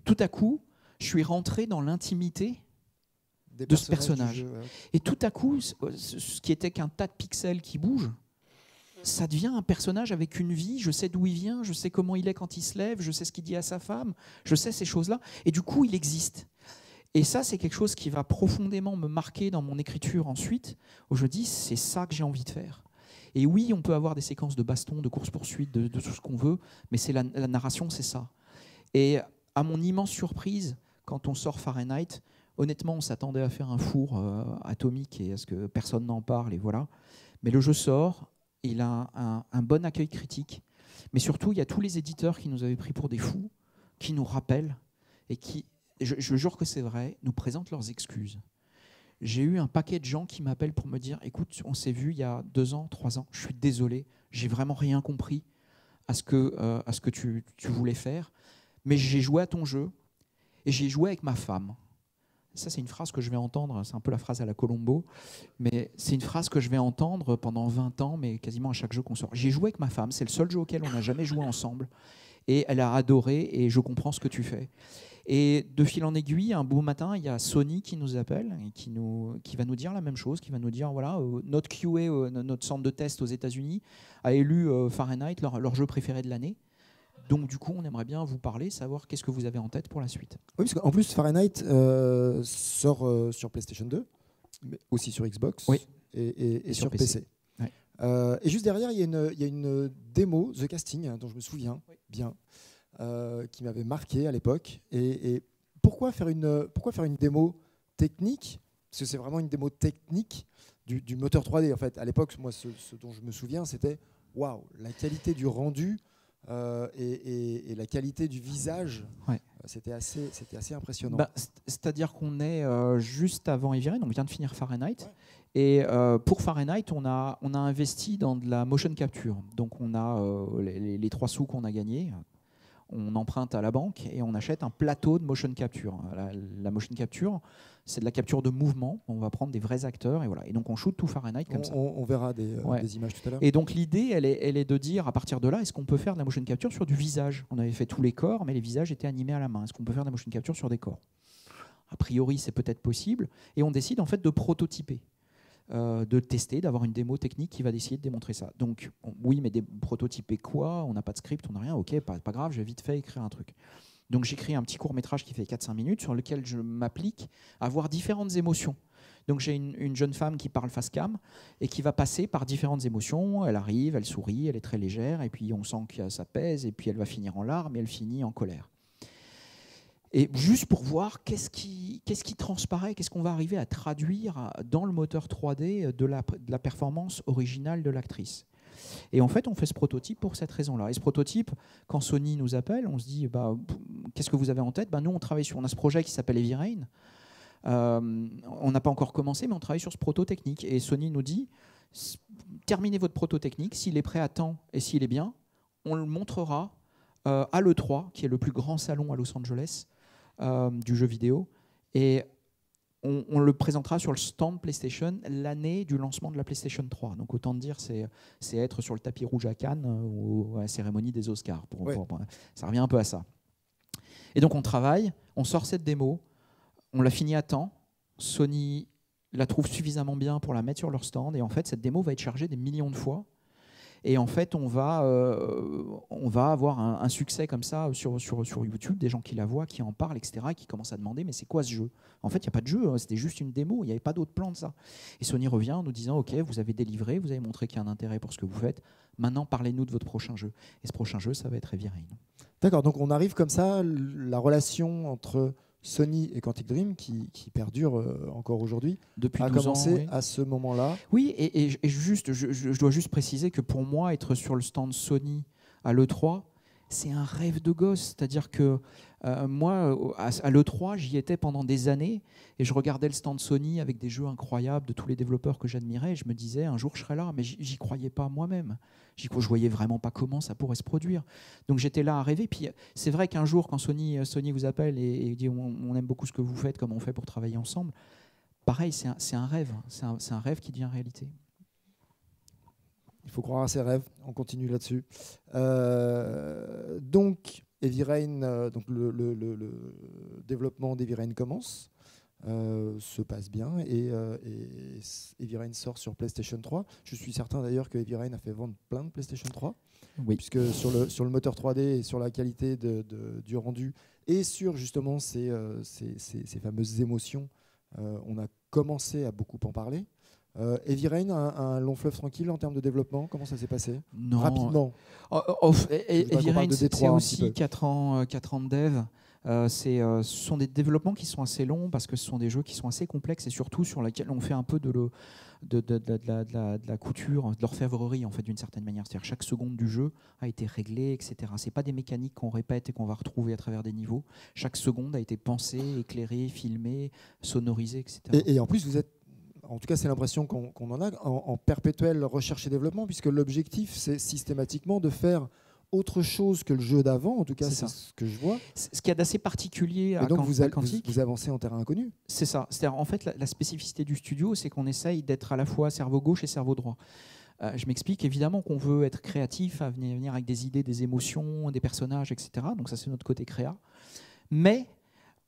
tout à coup, je suis rentré dans l'intimité de ce personnage. Jeu, ouais. Et tout à coup, ce qui était qu'un tas de pixels qui bougent, ça devient un personnage avec une vie. Je sais d'où il vient, je sais comment il est quand il se lève, je sais ce qu'il dit à sa femme, je sais ces choses-là. Et du coup, il existe. Et ça, c'est quelque chose qui va profondément me marquer dans mon écriture ensuite, où je dis, c'est ça que j'ai envie de faire. Et oui, on peut avoir des séquences de baston, de course-poursuite, de tout ce qu'on veut, mais c'est la narration, c'est ça. Et à mon immense surprise, quand on sort Fahrenheit, honnêtement, on s'attendait à faire un four atomique et à ce que personne n'en parle, et voilà. Mais le jeu sort, il a un bon accueil critique. Mais surtout, il y a tous les éditeurs qui nous avaient pris pour des fous, qui nous rappellent et qui, je jure que c'est vrai, nous présentent leurs excuses. J'ai eu un paquet de gens qui m'appellent pour me dire « Écoute, on s'est vu il y a 2 ans, 3 ans, je suis désolé, j'ai vraiment rien compris à ce que tu voulais faire, mais j'ai joué à ton jeu et j'ai joué avec ma femme. » Ça, c'est une phrase que je vais entendre, c'est un peu la phrase à la Colombo, mais c'est une phrase que je vais entendre pendant 20 ans, mais quasiment à chaque jeu qu'on sort. J'ai joué avec ma femme, c'est le seul jeu auquel on n'a jamais joué ensemble, et elle a adoré, et je comprends ce que tu fais. Et de fil en aiguille, un beau matin, il y a Sony qui nous appelle, et qui va nous dire la même chose, qui va nous dire, voilà, notre QA, notre centre de test aux États-Unis, a élu Fahrenheit leur jeu préféré de l'année. Donc du coup, on aimerait bien vous parler, savoir qu'est-ce que vous avez en tête pour la suite. Oui, parce qu'en plus, Fahrenheit sort sur PlayStation 2, mais aussi sur Xbox, oui. et sur PC. Ouais. Et juste derrière, il y a une démo, The Casting, dont je me souviens bien, qui m'avait marqué à l'époque. Et pourquoi faire une démo technique? Parce que c'est vraiment une démo technique du moteur 3D. En fait, à l'époque, moi, ce dont je me souviens, c'était waouh, la qualité du rendu et la qualité du visage. Ouais. C'était assez impressionnant. C'est-à-dire qu'on est juste avant Heavy Rain, on vient de finir Fahrenheit. Ouais. Et pour Fahrenheit, on a investi dans de la motion capture. Donc on a les 3 sous qu'on a gagnés. On emprunte à la banque et on achète un plateau de motion capture. La motion capture, c'est de la capture de mouvement. On va prendre des vrais acteurs et voilà. Et donc on shoot tout Fahrenheit comme ça. On verra des images tout à l'heure. Et donc l'idée, elle est de dire à partir de là, est-ce qu'on peut faire de la motion capture sur du visage? On avait fait tous les corps, mais les visages étaient animés à la main. Est-ce qu'on peut faire de la motion capture sur des corps? A priori, c'est peut-être possible. Et on décide en fait de prototyper. De tester, d'avoir une démo technique qui va essayer de démontrer ça. Donc oui, mais prototyper quoi? On n'a pas de script, on n'a rien. Ok, pas grave, j'ai vite fait écrire un truc. Donc j'écris un petit court-métrage qui fait 4-5 minutes sur lequel je m'applique à voir différentes émotions. Donc j'ai une jeune femme qui parle face cam et qui va passer par différentes émotions. Elle arrive, elle sourit, elle est très légère et puis on sent que ça pèse et puis elle va finir en larmes et elle finit en colère. Et juste pour voir qu'est-ce qui transparaît, qu'est-ce qu'on va arriver à traduire dans le moteur 3D de la performance originale de l'actrice. Et en fait, on fait ce prototype pour cette raison-là. Et ce prototype, quand Sony nous appelle, on se dit qu'est-ce que vous avez en tête? Nous, on a ce projet qui s'appelle Heavy Rain. On n'a pas encore commencé, mais on travaille sur ce proto technique. Et Sony nous dit terminez votre proto technique, s'il est prêt à temps et s'il est bien, on le montrera à l'E3, qui est le plus grand salon à Los Angeles du jeu vidéo, et on le présentera sur le stand PlayStation l'année du lancement de la PlayStation 3. Donc autant dire, c'est être sur le tapis rouge à Cannes ou à la cérémonie des Oscars. Ça revient un peu à ça. Et donc on travaille, on sort cette démo, on l'a finie à temps, Sony la trouve suffisamment bien pour la mettre sur leur stand, et en fait cette démo va être chargée des millions de fois. Et en fait, on va avoir un succès comme ça sur YouTube, des gens qui la voient, qui en parlent, etc., et qui commencent à demander mais c'est quoi ce jeu? En fait, il n'y a pas de jeu, c'était juste une démo, il n'y avait pas d'autre plan de ça. Et Sony revient en nous disant ok, vous avez délivré, vous avez montré qu'il y a un intérêt pour ce que vous faites, maintenant parlez-nous de votre prochain jeu. Et ce prochain jeu, ça va être Heavy Rain. D'accord, donc on arrive comme ça, la relation entre Sony et Quantic Dream qui perdure encore aujourd'hui, depuis a 12 commencé ans, oui. À ce moment-là. Oui, et je dois juste préciser que pour moi, être sur le stand Sony à l'E3, c'est un rêve de gosse. C'est-à-dire que moi, à l'E3, j'y étais pendant des années et je regardais le stand Sony avec des jeux incroyables de tous les développeurs que j'admirais. Et je me disais, un jour, je serai là, mais j'y croyais pas moi-même. Je voyais vraiment pas comment ça pourrait se produire. Donc j'étais là à rêver. Puis c'est vrai qu'un jour, quand Sony vous appelle et dit on aime beaucoup ce que vous faites, comment on fait pour travailler ensemble, pareil, c'est un rêve. C'est un rêve qui devient réalité. Il faut croire à ses rêves. On continue là-dessus. Donc, Heavy Rain, donc le développement d'Heavy Rain commence, se passe bien, et Heavy Rain sort sur PlayStation 3. Je suis certain d'ailleurs que Heavy Rain a fait vendre plein de PlayStation 3, oui. Puisque sur le moteur 3D et sur la qualité du rendu et sur justement ces fameuses émotions, on a commencé à beaucoup en parler. Heavy Rain, un long fleuve tranquille en termes de développement, comment ça s'est passé? Non. Rapidement. Heavy Rain, c'est aussi 4 ans de dev. Ce sont des développements qui sont assez longs parce que ce sont des jeux qui sont assez complexes et surtout sur lesquels on fait un peu de la couture, de l'orfèvrerie en fait, d'une certaine manière. C'est-à-dire chaque seconde du jeu a été réglée, etc. C'est pas des mécaniques qu'on répète et qu'on va retrouver à travers des niveaux. Chaque seconde a été pensée, éclairée, filmée, sonorisée, etc. Et en plus, vous êtes, en tout cas c'est l'impression qu'on en a, en perpétuelle recherche et développement, puisque l'objectif c'est systématiquement de faire autre chose que le jeu d'avant, en tout cas c'est ce que je vois. Ce qu'il y a d'assez particulier à Quantic, vous avancez en terrain inconnu. C'est ça. C'est-à-dire, en fait, la spécificité du studio, c'est qu'on essaye d'être à la fois cerveau gauche et cerveau droit. Je m'explique, évidemment qu'on veut être créatif, à venir avec des idées, des émotions, des personnages, etc. Donc ça, c'est notre côté créa. Mais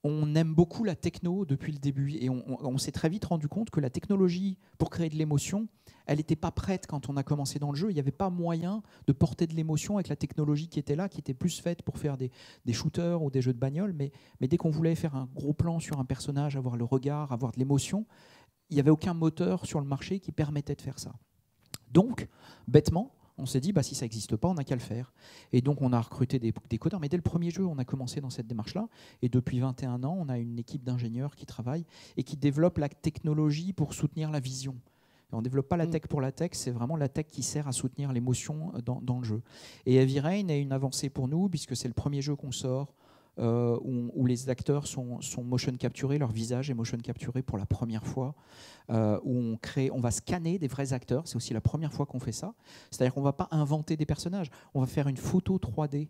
on aime beaucoup la techno depuis le début et on s'est très vite rendu compte que la technologie pour créer de l'émotion, elle n'était pas prête quand on a commencé dans le jeu. Il n'y avait pas moyen de porter de l'émotion avec la technologie qui était là, qui était plus faite pour faire des shooters ou des jeux de bagnole. Mais dès qu'on voulait faire un gros plan sur un personnage, avoir le regard, avoir de l'émotion, il n'y avait aucun moteur sur le marché qui permettait de faire ça. Donc, bêtement, on s'est dit, si ça n'existe pas, on n'a qu'à le faire. Et donc, on a recruté des codeurs. Mais dès le premier jeu, on a commencé dans cette démarche-là. Et depuis 21 ans, on a une équipe d'ingénieurs qui travaille et qui développe la technologie pour soutenir la vision. Et on ne développe pas la tech pour la tech, c'est vraiment la tech qui sert à soutenir l'émotion dans le jeu. Et Heavy Rain est une avancée pour nous, puisque c'est le premier jeu qu'on sort où les acteurs sont motion capturés, leur visage est motion capturé pour la première fois, où on va scanner des vrais acteurs, c'est aussi la première fois qu'on fait ça. C'est-à-dire qu'on ne va pas inventer des personnages, on va faire une photo 3D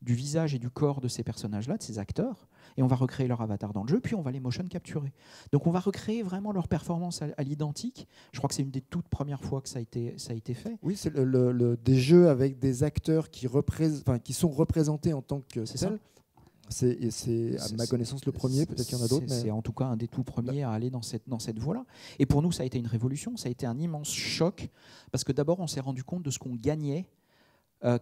du visage et du corps de ces personnages-là, de ces acteurs, et on va recréer leur avatar dans le jeu, puis on va les motion capturer. Donc on va recréer vraiment leur performance à l'identique. Je crois que c'est une des toutes premières fois que ça a été fait. Oui, c'est des jeux avec des acteurs qui sont représentés en tant que tels. C'est à ma connaissance le premier, peut-être qu'il y en a d'autres. C'est en tout cas un des tout premiers à aller dans cette voie-là. Et pour nous, ça a été une révolution, ça a été un immense choc, parce que d'abord, on s'est rendu compte de ce qu'on gagnait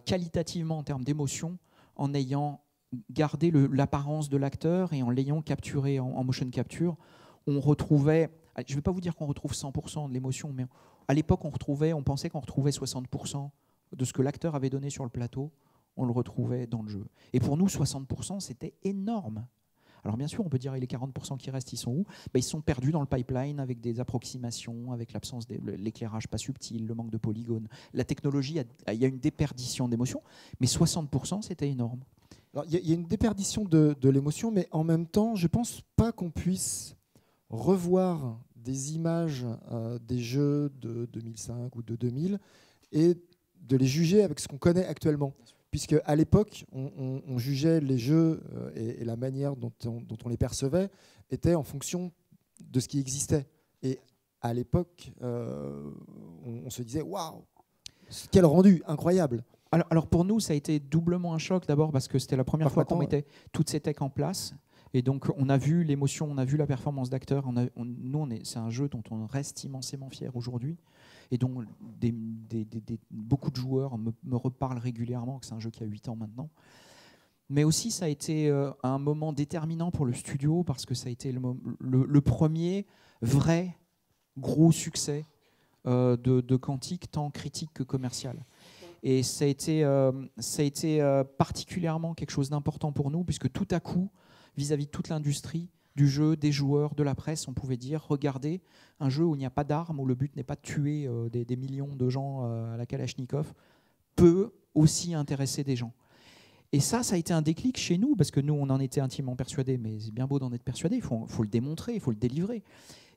qualitativement en termes d'émotion, en ayant gardé l'apparence de l'acteur et en l'ayant capturé en motion capture. On retrouvait, je ne vais pas vous dire qu'on retrouve 100% de l'émotion, mais à l'époque, on pensait qu'on retrouvait 60% de ce que l'acteur avait donné sur le plateau. On le retrouvait dans le jeu. Et pour nous, 60%, c'était énorme. Alors bien sûr, on peut dire, et les 40% qui restent, ils sont où ? Ils sont perdus dans le pipeline avec des approximations, avec l'absence de l'éclairage pas subtil, le manque de polygones. La technologie, il y a une déperdition d'émotion, mais 60%, c'était énorme. Alors, il y a une déperdition de l'émotion, mais en même temps, je ne pense pas qu'on puisse revoir des images des jeux de 2005 ou de 2000 et de les juger avec ce qu'on connaît actuellement. Puisque à l'époque, on jugeait les jeux et la manière dont on les percevait était en fonction de ce qui existait. Et à l'époque, on se disait waouh, quel rendu incroyable. Alors pour nous, ça a été doublement un choc, d'abord parce que c'était la première fois qu'on mettait toutes ces techs en place. Et donc on a vu l'émotion, on a vu la performance d'acteurs. C'est un jeu dont on reste immensément fiers aujourd'hui. Et dont beaucoup de joueurs me reparlent régulièrement, que c'est un jeu qui a 8 ans maintenant. Mais aussi, ça a été un moment déterminant pour le studio, parce que ça a été le premier vrai gros succès de Quantic, tant critique que commercial. Et ça a été particulièrement quelque chose d'important pour nous, puisque tout à coup, vis-à-vis de toute l'industrie, du jeu, des joueurs, de la presse, on pouvait dire, regardez, un jeu où il n'y a pas d'armes, où le but n'est pas de tuer des millions de gens à la Kalachnikov, peut aussi intéresser des gens. Et ça a été un déclic chez nous, parce que nous, on en était intimement persuadés, mais c'est bien beau d'en être persuadé, il faut le démontrer, il faut le délivrer.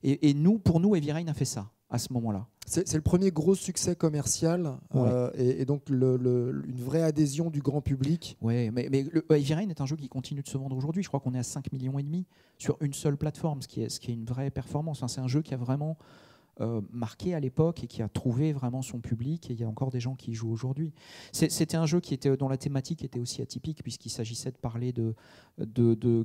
Et pour nous, Heavy Rain a fait ça, à ce moment-là. C'est le premier gros succès commercial, ouais. Et donc une vraie adhésion du grand public. Oui, mais Heavy Rain est un jeu qui continue de se vendre aujourd'hui. Je crois qu'on est à 5,5 millions sur une seule plateforme, ce qui est une vraie performance. Enfin, c'est un jeu qui a vraiment marqué à l'époque et qui a trouvé vraiment son public, et il y a encore des gens qui y jouent aujourd'hui. C'était un jeu dont la thématique était aussi atypique, puisqu'il s'agissait de parler de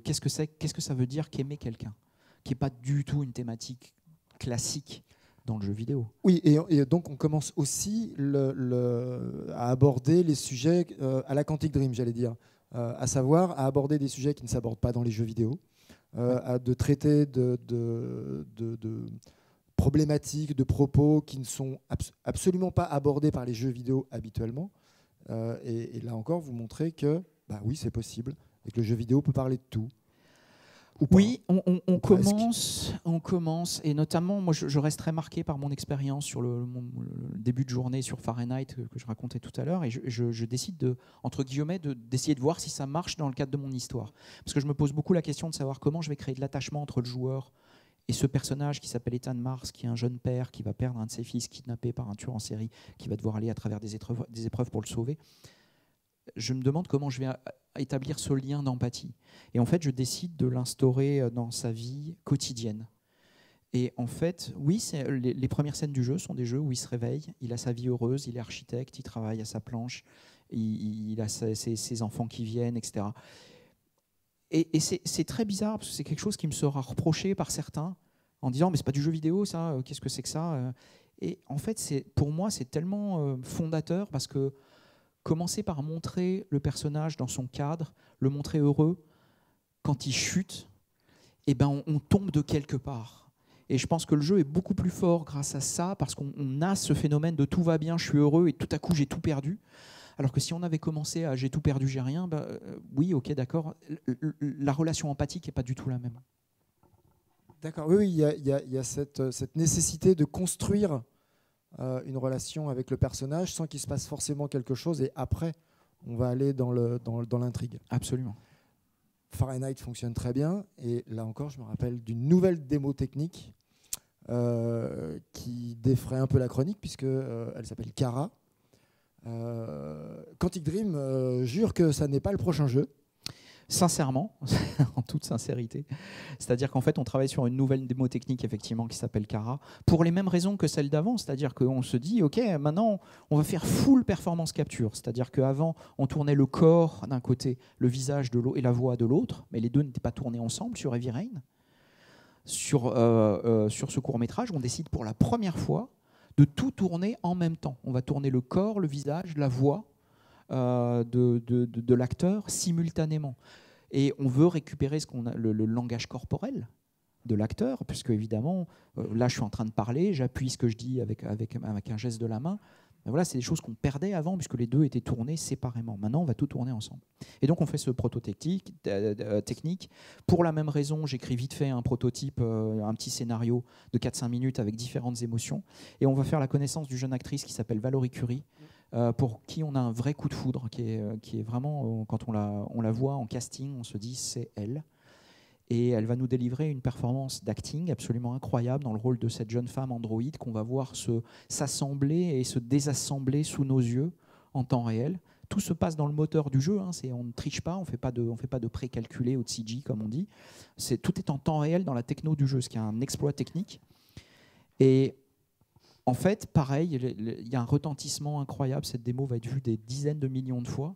qu'est-ce que ça veut dire qu'aimer quelqu'un, qui n'est pas du tout une thématique classique dans le jeu vidéo. Oui, et donc on commence aussi à aborder les sujets à la Quantic Dream, j'allais dire, à savoir à aborder des sujets qui ne s'abordent pas dans les jeux vidéo, à de traiter de problématiques, de propos qui ne sont absolument pas abordés par les jeux vidéo habituellement. Et là encore, vous montrez que oui, c'est possible, et que le jeu vidéo peut parler de tout. Oui, on commence, et notamment, moi je reste très marqué par mon expérience sur mon début de journée sur Fahrenheit que je racontais tout à l'heure, et je décide entre guillemets, d'essayer de voir si ça marche dans le cadre de mon histoire. Parce que je me pose beaucoup la question de savoir comment je vais créer de l'attachement entre le joueur et ce personnage qui s'appelle Ethan Mars, qui est un jeune père qui va perdre un de ses fils kidnappé par un tueur en série, qui va devoir aller à travers des épreuves pour le sauver. Je me demande comment je vais établir ce lien d'empathie. Et en fait, je décide de l'instaurer dans sa vie quotidienne. Et en fait, oui, les premières scènes du jeu sont des jeux où il se réveille, il a sa vie heureuse, il est architecte, il travaille à sa planche, il a ses enfants qui viennent, etc. Et c'est très bizarre, parce que c'est quelque chose qui me sera reproché par certains, en disant « mais c'est pas du jeu vidéo, ça, qu'est-ce que c'est que ça ?» Et en fait, pour moi, c'est tellement fondateur, parce que commencer par montrer le personnage dans son cadre, le montrer heureux, quand il chute, on tombe de quelque part. Et je pense que le jeu est beaucoup plus fort grâce à ça, parce qu'on a ce phénomène de tout va bien, je suis heureux, et tout à coup j'ai tout perdu. Alors que si on avait commencé à j'ai tout perdu, j'ai rien, oui, ok, d'accord, la relation empathique n'est pas du tout la même. D'accord, oui, il y a cette nécessité de construire une relation avec le personnage sans qu'il se passe forcément quelque chose, et après, on va aller dans l'intrigue. Absolument. Fahrenheit fonctionne très bien, et là encore, je me rappelle d'une nouvelle démo technique qui défraie un peu la chronique, puisqu'elle s'appelle Kara. Quantic Dream jure que ça n'est pas le prochain jeu. Sincèrement, en toute sincérité. C'est-à-dire qu'en fait, on travaille sur une nouvelle démo technique effectivement qui s'appelle Kara, pour les mêmes raisons que celle d'avant. C'est-à-dire qu'on se dit, OK, maintenant, on va faire full performance capture. C'est-à-dire qu'avant, on tournait le corps d'un côté, le visage de l'autre et la voix de l'autre, mais les deux n'étaient pas tournés ensemble sur Heavy Rain. Sur ce court-métrage, on décide pour la première fois de tout tourner en même temps. On va tourner le corps, le visage, la voix de l'acteur simultanément. Et on veut récupérer le langage corporel de l'acteur, puisque évidemment, là je suis en train de parler, j'appuie ce que je dis avec un geste de la main. Mais voilà, c'est des choses qu'on perdait avant, puisque les deux étaient tournés séparément. Maintenant, on va tout tourner ensemble. Et donc, on fait ce proto-technique. Pour la même raison, j'écris vite fait un prototype, un petit scénario de 4-5 minutes avec différentes émotions. Et on va faire la connaissance d'une jeune actrice qui s'appelle Valerie Curie, pour qui on a un vrai coup de foudre, qui est vraiment, quand on la voit en casting, on se dit c'est elle. Et elle va nous délivrer une performance d'acting absolument incroyable dans le rôle de cette jeune femme androïde qu'on va voir s'assembler et se désassembler sous nos yeux en temps réel. Tout se passe dans le moteur du jeu, hein, on ne triche pas, on ne fait pas de précalculé ou de CG comme on dit. Tout est en temps réel dans la techno du jeu, ce qui est un exploit technique. Et en fait, pareil, il y a un retentissement incroyable. Cette démo va être vue des dizaines de millions de fois.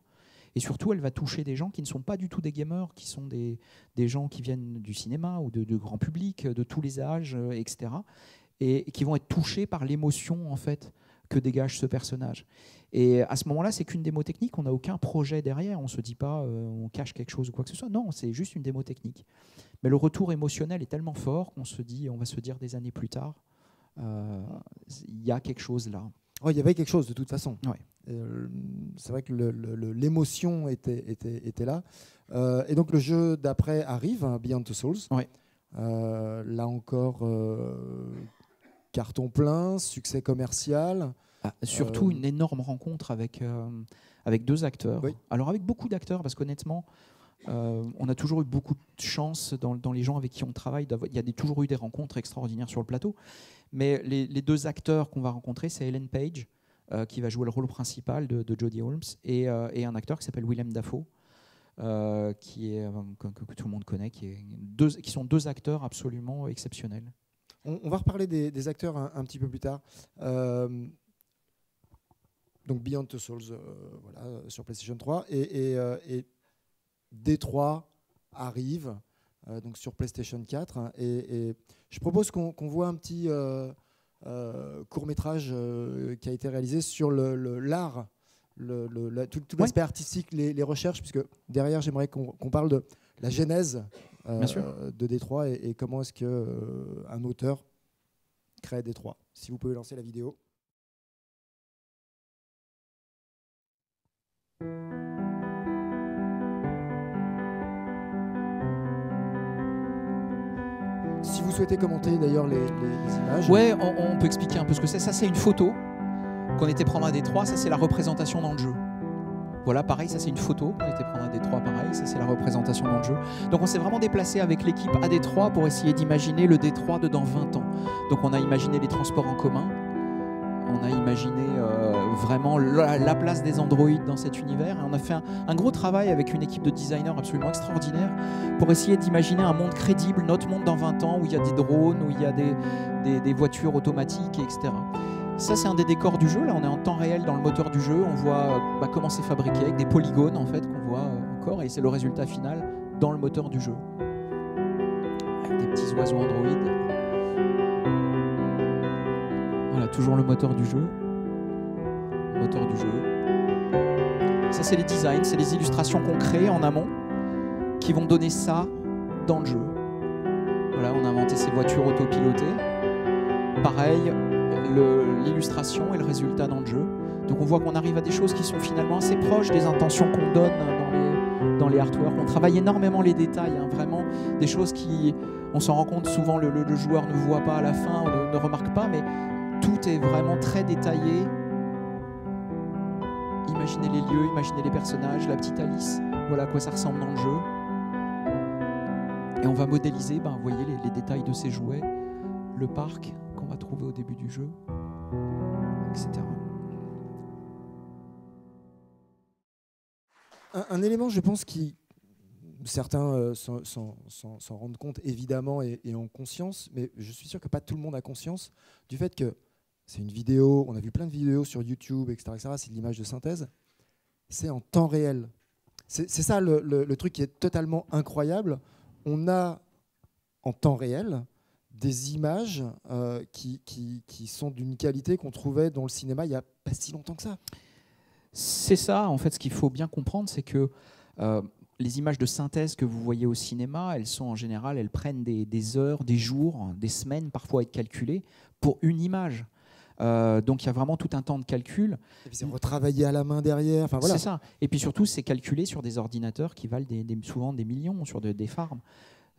Et surtout, elle va toucher des gens qui ne sont pas du tout des gamers, qui sont des gens qui viennent du cinéma ou de grand public, de tous les âges, etc. Et qui vont être touchés par l'émotion en fait, que dégage ce personnage. Et à ce moment-là, c'est qu'une démo technique, on n'a aucun projet derrière, on ne se dit pas on cache quelque chose ou quoi que ce soit. Non, c'est juste une démo technique. Mais le retour émotionnel est tellement fort qu'on va se dire des années plus tard, il y a quelque chose là. Oh, il y avait quelque chose de toute façon. Ouais. C'est vrai que l'émotion était là. Et donc le jeu d'après arrive, hein, Beyond Two Souls. Ouais. Là encore, carton plein, succès commercial. Surtout une énorme rencontre avec deux acteurs. Oui. Alors avec beaucoup d'acteurs, parce qu'honnêtement, on a toujours eu beaucoup de chance dans les gens avec qui on travaille. Il y a toujours eu des rencontres extraordinaires sur le plateau. Mais les deux acteurs qu'on va rencontrer, c'est Ellen Page, qui va jouer le rôle principal de Jodie Holmes, et un acteur qui s'appelle Willem Dafoe, que tout le monde connaît, qui sont deux acteurs absolument exceptionnels. On va reparler des acteurs un petit peu plus tard. Donc Beyond Two Souls, voilà, sur PlayStation 3, et D3 arrive donc sur PlayStation 4, et je propose qu'on voit un petit court-métrage qui a été réalisé sur l'art, tout l'aspect artistique, les recherches, puisque derrière j'aimerais qu'on parle de la genèse de D3 et comment est-ce qu'un auteur crée D3. Si vous pouvez lancer la vidéo. Si vous souhaitez commenter d'ailleurs les images. Ouais, on peut expliquer un peu ce que c'est. Ça, c'est une photo qu'on était prendre à D3. Ça, c'est la représentation dans le jeu. Voilà, pareil, ça c'est une photo. On était prendre à D3, pareil. Ça, c'est la représentation dans le jeu. Donc, on s'est vraiment déplacé avec l'équipe à D3 pour essayer d'imaginer le D3 de dans 20 ans. Donc, on a imaginé les transports en commun. On a imaginé vraiment la place des androïdes dans cet univers. Et on a fait un gros travail avec une équipe de designers absolument extraordinaire pour essayer d'imaginer un monde crédible, notre monde dans 20 ans, où il y a des drones, où il y a des voitures automatiques, etc. Ça, c'est un des décors du jeu. Là, on est en temps réel dans le moteur du jeu. On voit comment c'est fabriqué avec des polygones en fait, qu'on voit encore. Et c'est le résultat final dans le moteur du jeu. Avec des petits oiseaux androïdes. Voilà, toujours le moteur du jeu. Moteur du jeu. Ça, c'est les designs, c'est les illustrations qu'on crée en amont qui vont donner ça dans le jeu. Voilà, on a inventé ces voitures autopilotées. Pareil, l'illustration et le résultat dans le jeu. Donc on voit qu'on arrive à des choses qui sont finalement assez proches des intentions qu'on donne dans les artworks. On travaille énormément les détails, hein, vraiment des choses qui, on s'en rend compte souvent, le joueur ne voit pas à la fin, ou ne remarque pas, mais tout est vraiment très détaillé. Imaginez les lieux, imaginez les personnages, la petite Alice, voilà à quoi ça ressemble dans le jeu. Et on va modéliser, vous voyez, les détails de ces jouets, le parc qu'on va trouver au début du jeu, etc. Un élément, je pense, qui certains s'en rendent compte évidemment et ont conscience, mais je suis sûr que pas tout le monde a conscience du fait que c'est une vidéo, on a vu plein de vidéos sur YouTube, etc. C'est de l'image de synthèse, c'est en temps réel. C'est ça le truc qui est totalement incroyable. On a en temps réel des images qui sont d'une qualité qu'on trouvait dans le cinéma il n'y a pas si longtemps que ça. C'est ça, en fait, ce qu'il faut bien comprendre, c'est que les images de synthèse que vous voyez au cinéma, elles sont en général, elles prennent des heures, des jours, des semaines parfois à être calculées pour une image. Donc il y a vraiment tout un temps de calcul. Et puis c'est retravaillé à la main derrière. Enfin, voilà. C'est ça. Et puis surtout, c'est calculé sur des ordinateurs qui valent souvent des millions, sur des farms.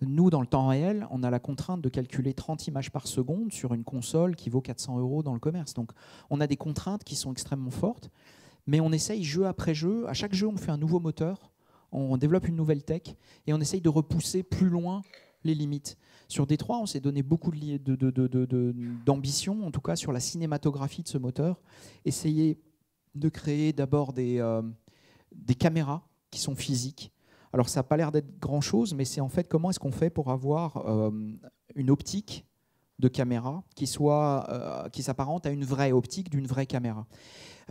Nous, dans le temps réel, on a la contrainte de calculer 30 images par seconde sur une console qui vaut 400 € dans le commerce. Donc on a des contraintes qui sont extrêmement fortes, mais on essaye jeu après jeu. À chaque jeu, on fait un nouveau moteur, on développe une nouvelle tech et on essaye de repousser plus loin les limites. Sur D3, on s'est donné beaucoup d'ambition, en tout cas sur la cinématographie de ce moteur. Essayer de créer d'abord des caméras qui sont physiques. Alors ça n'a pas l'air d'être grand-chose, mais c'est en fait comment est-ce qu'on fait pour avoir une optique de caméra qui s'apparente à une vraie optique d'une vraie caméra.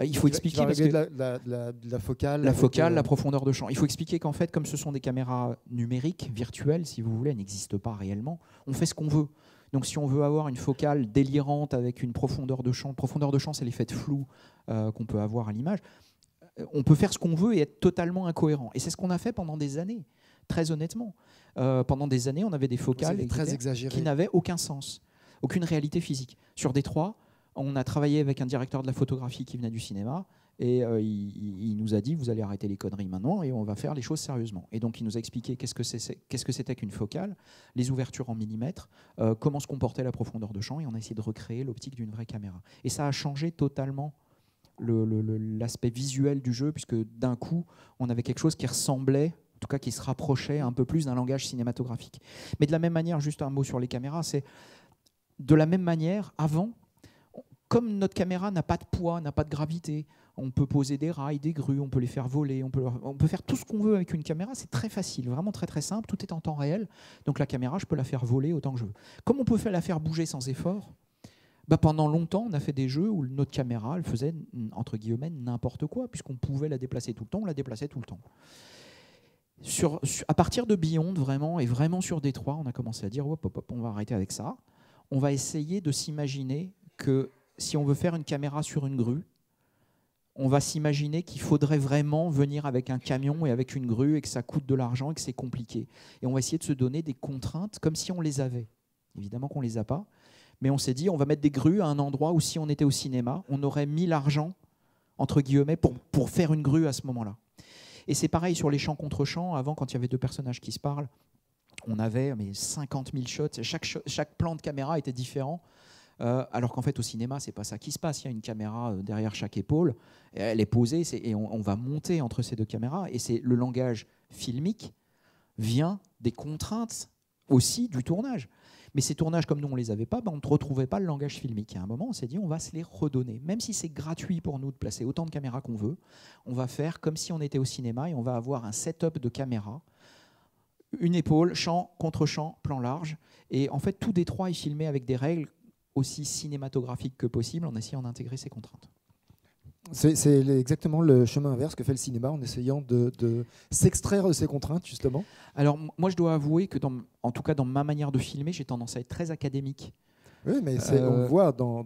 Il faut expliquer parce que la focale, la profondeur de champ. Il faut expliquer qu'en fait, comme ce sont des caméras numériques, virtuelles, si vous voulez, elles n'existent pas réellement. On fait ce qu'on veut. Donc, si on veut avoir une focale délirante avec une profondeur de champ, c'est l'effet de flou qu'on peut avoir à l'image. On peut faire ce qu'on veut et être totalement incohérent. Et c'est ce qu'on a fait pendant des années. Très honnêtement, pendant des années, on avait des focales qui n'avaient aucun sens, aucune réalité physique. Sur D3, on a travaillé avec un directeur de la photographie qui venait du cinéma et il nous a dit vous allez arrêter les conneries maintenant et on va faire les choses sérieusement. Et donc il nous a expliqué qu'est-ce que c'était qu'une focale, les ouvertures en millimètres, comment se comportait la profondeur de champ et on a essayé de recréer l'optique d'une vraie caméra. Et ça a changé totalement l'aspect visuel du jeu puisque d'un coup on avait quelque chose qui ressemblait, en tout cas qui se rapprochait un peu plus d'un langage cinématographique. Mais de la même manière, juste un mot sur les caméras, c'est de la même manière, avant, comme notre caméra n'a pas de poids, n'a pas de gravité, on peut poser des rails, des grues, on peut les faire voler, on peut faire tout ce qu'on veut avec une caméra, c'est très facile, vraiment très très simple, tout est en temps réel, donc la caméra, je peux la faire voler autant que je veux. Comme on peut la faire bouger sans effort, pendant longtemps, on a fait des jeux où notre caméra, elle faisait, entre guillemets, n'importe quoi, puisqu'on pouvait la déplacer tout le temps, on la déplaçait tout le temps. À partir de Beyond, vraiment, et vraiment sur D3, on a commencé à dire, hop, on va arrêter avec ça, on va essayer de s'imaginer que si on veut faire une caméra sur une grue, on va s'imaginer qu'il faudrait vraiment venir avec un camion et avec une grue et que ça coûte de l'argent et que c'est compliqué. Et on va essayer de se donner des contraintes comme si on les avait. Évidemment qu'on ne les a pas, mais on s'est dit on va mettre des grues à un endroit où si on était au cinéma, on aurait mis l'argent, entre guillemets, pour faire une grue à ce moment-là. Et c'est pareil sur les champs contre champs. Avant, quand il y avait deux personnages qui se parlent, on avait 50 000 shots. Chaque plan de caméra était différent. Alors qu'en fait, au cinéma, c'est pas ça qui se passe. Il y a une caméra derrière chaque épaule. Elle est posée et on va monter entre ces deux caméras. Et c'est le langage filmique vient des contraintes aussi du tournage. Mais ces tournages, comme nous, on ne les avait pas, on ne retrouvait pas le langage filmique. À un moment, on s'est dit, on va se les redonner. Même si c'est gratuit pour nous de placer autant de caméras qu'on veut, on va faire comme si on était au cinéma et on va avoir un setup de caméra, une épaule, champ contre champ, plan large. Et en fait, tout D3 est filmé avec des règles aussi cinématographiques que possible en essayant d'intégrer ces contraintes. C'est exactement le chemin inverse que fait le cinéma en essayant de s'extraire de ces contraintes, justement. Alors, moi, je dois avouer que, en tout cas, dans ma manière de filmer, j'ai tendance à être très académique. Oui, mais on le voit dans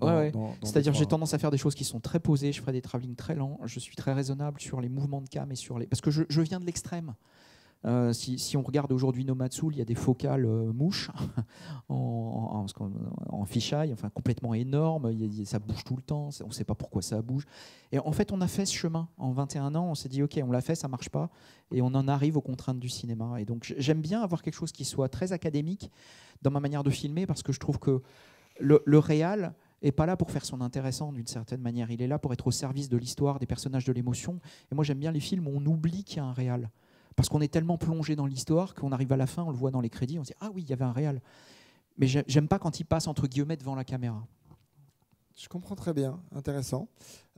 c'est-à-dire, j'ai tendance à faire des choses qui sont très posées, je ferai des travelling très lents, je suis très raisonnable sur les mouvements de cam et sur les... Parce que je viens de l'extrême. Si on regarde aujourd'hui Nomadsoul, il y a des focales mouches en fisheye, enfin complètement énormes, ça bouge tout le temps, on ne sait pas pourquoi ça bouge. Et en fait, on a fait ce chemin. En 21 ans, on s'est dit, OK, on l'a fait, ça ne marche pas, et on en arrive aux contraintes du cinéma. Et donc, j'aime bien avoir quelque chose qui soit très académique dans ma manière de filmer, parce que je trouve que le réal n'est pas là pour faire son intéressant d'une certaine manière. Il est là pour être au service de l'histoire, des personnages, de l'émotion. Et moi, j'aime bien les films où on oublie qu'il y a un réal. Parce qu'on est tellement plongé dans l'histoire qu'on arrive à la fin, on le voit dans les crédits, on se dit « Ah oui, il y avait un réal ». Mais j'aime pas quand il passe entre guillemets devant la caméra. Je comprends très bien, intéressant.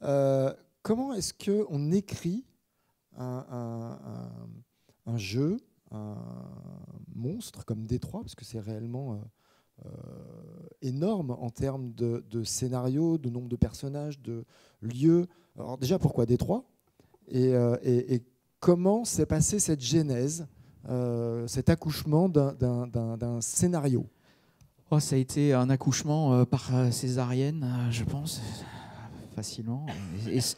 Comment est-ce qu'on écrit un jeu, un monstre comme Détroit, parce que c'est réellement énorme en termes de scénario, de nombre de personnages, de lieux. Alors déjà, pourquoi Détroit et comment s'est passée cette genèse, cet accouchement d'un scénario? Ça a été un accouchement par césarienne, je pense, facilement,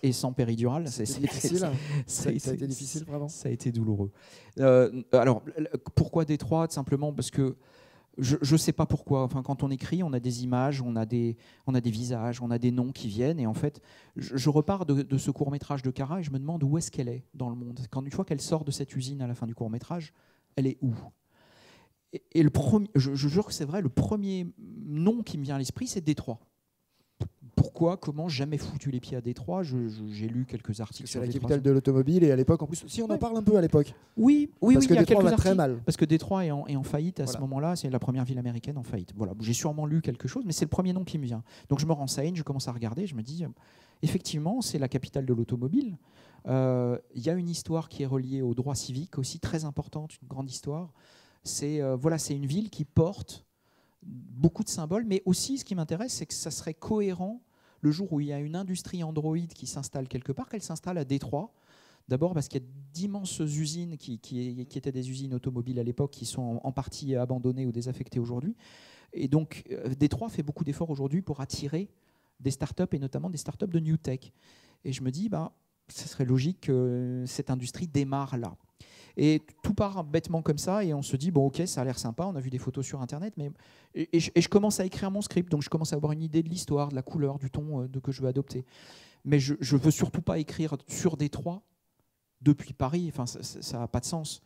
et sans péridurale. C'était difficile. Ça a été difficile, vraiment. Ça a été douloureux. Alors, pourquoi Détroit? Simplement parce que je ne sais pas pourquoi. Enfin, quand on écrit, on a des images, on a des visages, on a des noms qui viennent. Et en fait, je repars de ce court-métrage de Cara et je me demande où est-ce qu'elle est dans le monde. Une fois qu'elle sort de cette usine à la fin du court-métrage, elle est où? Et le premier, je jure que c'est vrai, le premier nom qui me vient à l'esprit, c'est Détroit. Pourquoi, comment, jamais foutu les pieds à Détroit. J'ai lu quelques articles. C'est la capitale de l'automobile et à l'époque, en plus, si on en parle un peu à l'époque. Oui, parce que il y a Détroit quelques va très mal. Parce que Détroit est en faillite à ce moment-là. C'est la première ville américaine en faillite. Voilà, j'ai sûrement lu quelque chose, mais c'est le premier nom qui me vient. Donc je me renseigne, je commence à regarder, je me dis, effectivement, c'est la capitale de l'automobile. Il y a une histoire qui est reliée au droit civique aussi, très importante, une grande histoire. C'est une ville qui porte beaucoup de symboles, mais aussi, ce qui m'intéresse, c'est que ça serait cohérent le jour où il y a une industrie Android qui s'installe quelque part, qu'elle s'installe à Détroit. D'abord parce qu'il y a d'immenses usines qui étaient des usines automobiles à l'époque, qui sont en partie abandonnées ou désaffectées aujourd'hui. Et donc, Détroit fait beaucoup d'efforts aujourd'hui pour attirer des startups, et notamment des startups de New Tech. Et je me dis, ce serait logique que cette industrie démarre là. Et tout part bêtement comme ça, et on se dit, bon ok, ça a l'air sympa, on a vu des photos sur Internet, et je commence à écrire mon script, donc je commence à avoir une idée de l'histoire, de la couleur, du ton que je veux adopter. Mais je ne veux surtout pas écrire sur Détroit depuis Paris, enfin, ça n'a pas de sens.